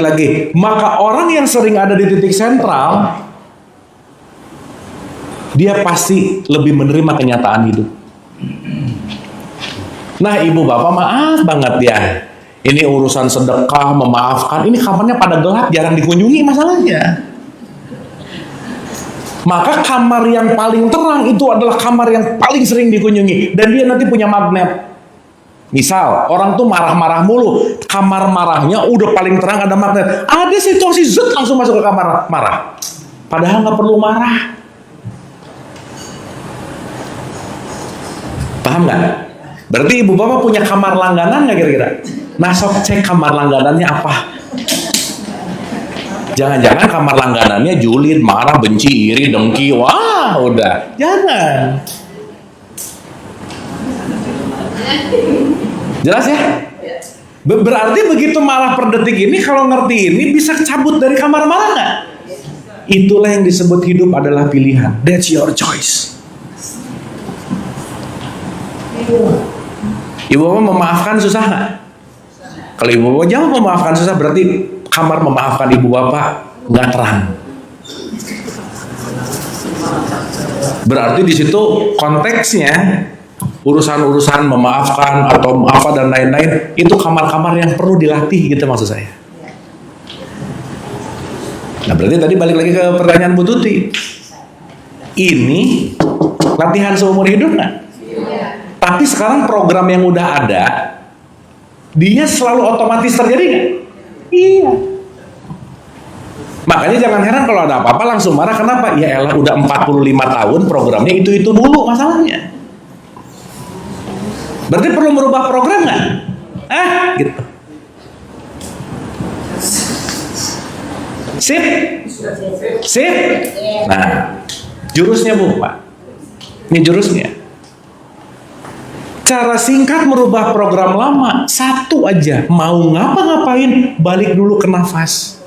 lagi. Maka orang yang sering ada di titik sentral, dia pasti lebih menerima kenyataan hidup. Nah, ibu bapak maaf banget ya, ini urusan sedekah, memaafkan, ini kamarnya pada gelap, jarang dikunjungi masalahnya. Maka kamar yang paling terang itu adalah kamar yang paling sering dikunjungi, dan dia nanti punya magnet. Misal, orang tuh marah-marah mulu, kamar marahnya udah paling terang ada magnet. Ada situasi zut langsung masuk ke kamar marah. Padahal nggak perlu marah. Paham nggak? Berarti ibu bapak punya kamar langganan nggak kira-kira? Nah, sok cek kamar langganannya apa. Jangan-jangan kamar langganannya julid, marah, benci, iri, dengki. Wah, udah. Jangan. Jelas ya? Berarti begitu marah per detik ini, kalau ngerti ini bisa cabut dari kamar marah nggak? Itulah yang disebut hidup adalah pilihan. That's your choice. Ibu bapak memaafkan susah nggak? Kalau ibu bapak jawab memaafkan susah, berarti kamar memaafkan ibu bapak nggak terang. Berarti di situ konteksnya urusan-urusan memaafkan atau apa dan lain-lain, itu kamar-kamar yang perlu dilatih gitu maksud saya. Nah, berarti tadi balik lagi ke pertanyaan Bu Tuti. Ini latihan seumur hidup nggak? Tapi sekarang program yang udah ada, dia selalu otomatis terjadi nggak? Iya. Makanya jangan heran kalau ada apa-apa langsung marah. Kenapa? Ya elah, udah 45 tahun programnya itu dulu masalahnya. Berarti perlu merubah program nggak? Gitu. Sip. Nah, jurusnya Bu, Pak. Ini jurusnya. Cara singkat merubah program lama, satu aja. Mau ngapa-ngapain, balik dulu ke nafas.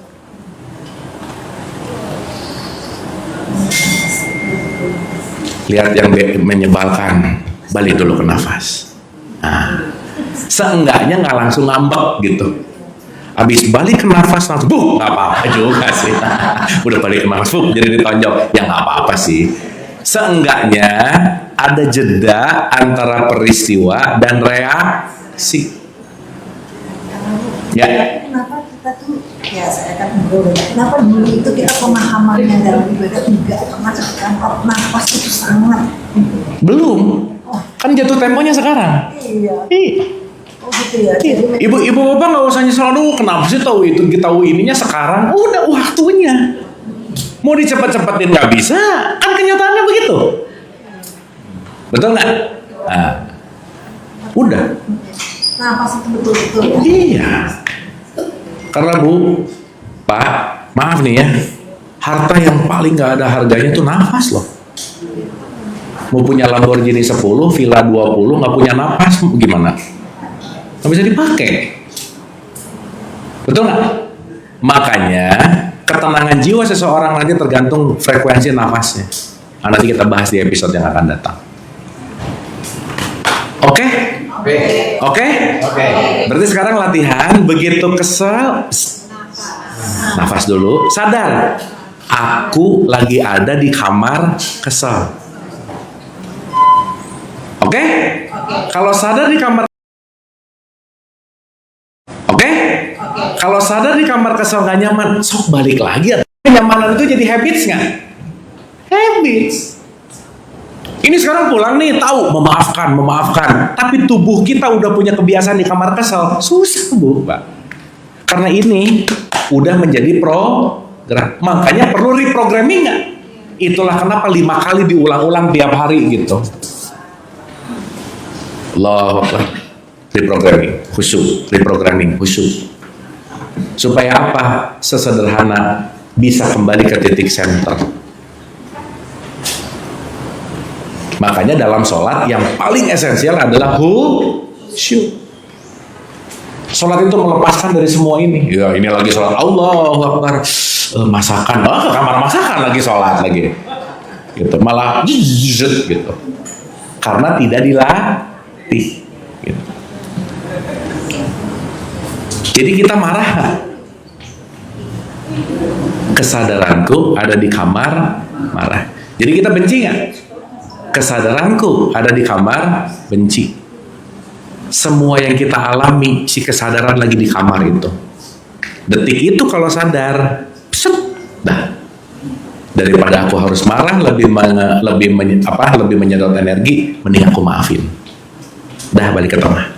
Lihat yang menyebalkan, balik dulu ke nafas. Nah, Seenggaknya nggak langsung ngambek gitu. Habis balik ke nafas langsung, nggak apa-apa juga sih. Udah balik ke nafas, jadi ditonjok. Ya nggak apa-apa sih. Seenggaknya ada jeda antara peristiwa dan reaksi. Ya. Kenapa kita tuh, ya saya kan ngobrol, kenapa dulu itu kita pemahamannya dalam ibadah enggak pernah sekarang nafas itu sangat. Belum. Kan jatuh temponya sekarang. Iya. Oh gitu ya. Jadi Ibu bapak nggak usah nyesel dulu. Kenapa sih tahu itu kita tahu ininya sekarang? Udah waktunya. Mau dicepet-cepetin nggak bisa. Kan kenyataannya begitu. Betul nggak? Nah, udah. nafas itu betul-betul. Iya. Karena Bu, Pak, maaf nih ya. Harta yang paling nggak ada harganya tuh nafas loh. Mau punya Lamborghini 10, Villa 20, nggak punya nafas gimana? Nggak bisa dipakai. Betul nggak? Makanya ketenangan jiwa seseorang nanti tergantung frekuensi nafasnya. Nah, nanti kita bahas di episode yang akan datang. Oke? Oke? Berarti sekarang latihan, begitu kesel, nafas dulu, sadar. Aku lagi ada di kamar kesel. Oke? Kalau sadar di kamar Kalau sadar di kamar kesel gak nyaman, sok balik lagi. Kenyamanan itu jadi habits nggak? Habits. Ini sekarang pulang nih, tahu memaafkan. Tapi tubuh kita udah punya kebiasaan di kamar kesel, susah Bu, Pak. Karena ini udah menjadi program. Makanya perlu reprogramming nggak? Itulah kenapa 5 kali diulang-ulang tiap hari gitu. Allahu Akbar. Reprogramming khusyuk. Supaya apa? Sesederhana bisa kembali ke titik center. Makanya dalam sholat yang paling esensial adalah khusyuk. Sholat itu melepaskan dari semua ini. Ya ini lagi sholat, Allahu Akbar. Masakan, ke kamar masakan lagi sholat lagi. Gitu. Malah gitu. Karena tidak dilatih. Gitu. Jadi kita marah. Kesadaranku ada di kamar marah. Jadi kita benci nggak? Kesadaranku ada di kamar benci. Semua yang kita alami, si kesadaran lagi di kamar itu. Detik itu kalau sadar, dah. Daripada aku harus marah, lebih menyedot energi, mending aku maafin. Dah balik ke tengah.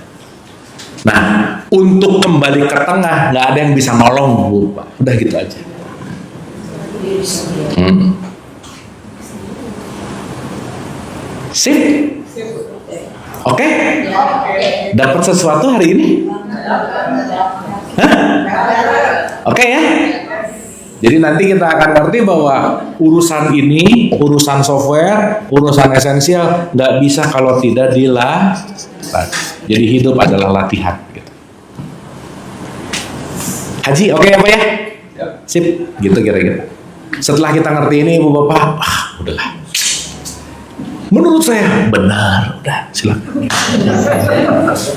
Nah, untuk kembali ke tengah nggak ada yang bisa nolong Bu, Pak. Udah gitu aja. Sip? Oke? Dapat sesuatu hari ini? Hah? Oke ya? Jadi nanti kita akan ngerti bahwa urusan ini, urusan software, urusan esensial nggak bisa kalau tidak dilatih. Jadi hidup adalah latihan. Gitu. Haji, oke apa ya? Sip, gitu kira-kira. Setelah kita ngerti ini, Ibu Bapak, udahlah. Menurut saya benar, udah silakan.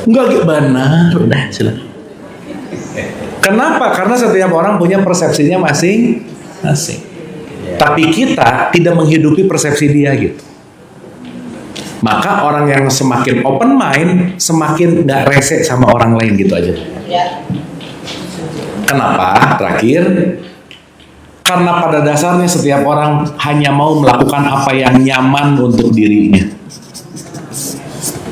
Enggak benar, udah silakan. Kenapa? Karena setiap orang punya persepsinya masing-masing. Tapi kita tidak menghidupi persepsi dia gitu. Maka orang yang semakin open mind, semakin nggak rese sama orang lain gitu aja. Kenapa? Terakhir, karena pada dasarnya setiap orang hanya mau melakukan apa yang nyaman untuk dirinya.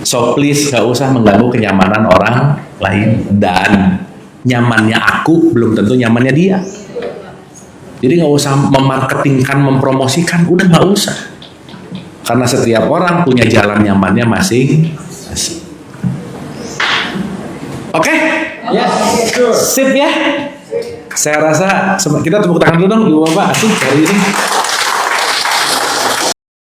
So please gak usah mengganggu kenyamanan orang lain. Dan nyamannya aku belum tentu nyamannya dia. Jadi gak usah memarketingkan, mempromosikan, udah gak usah. Karena setiap orang punya jalan nyamannya masing-masing. Oke? Yes, sure. Sip ya? Saya rasa kita tepuk tangan dulu dong Ibu Bapak. Asik hari ini.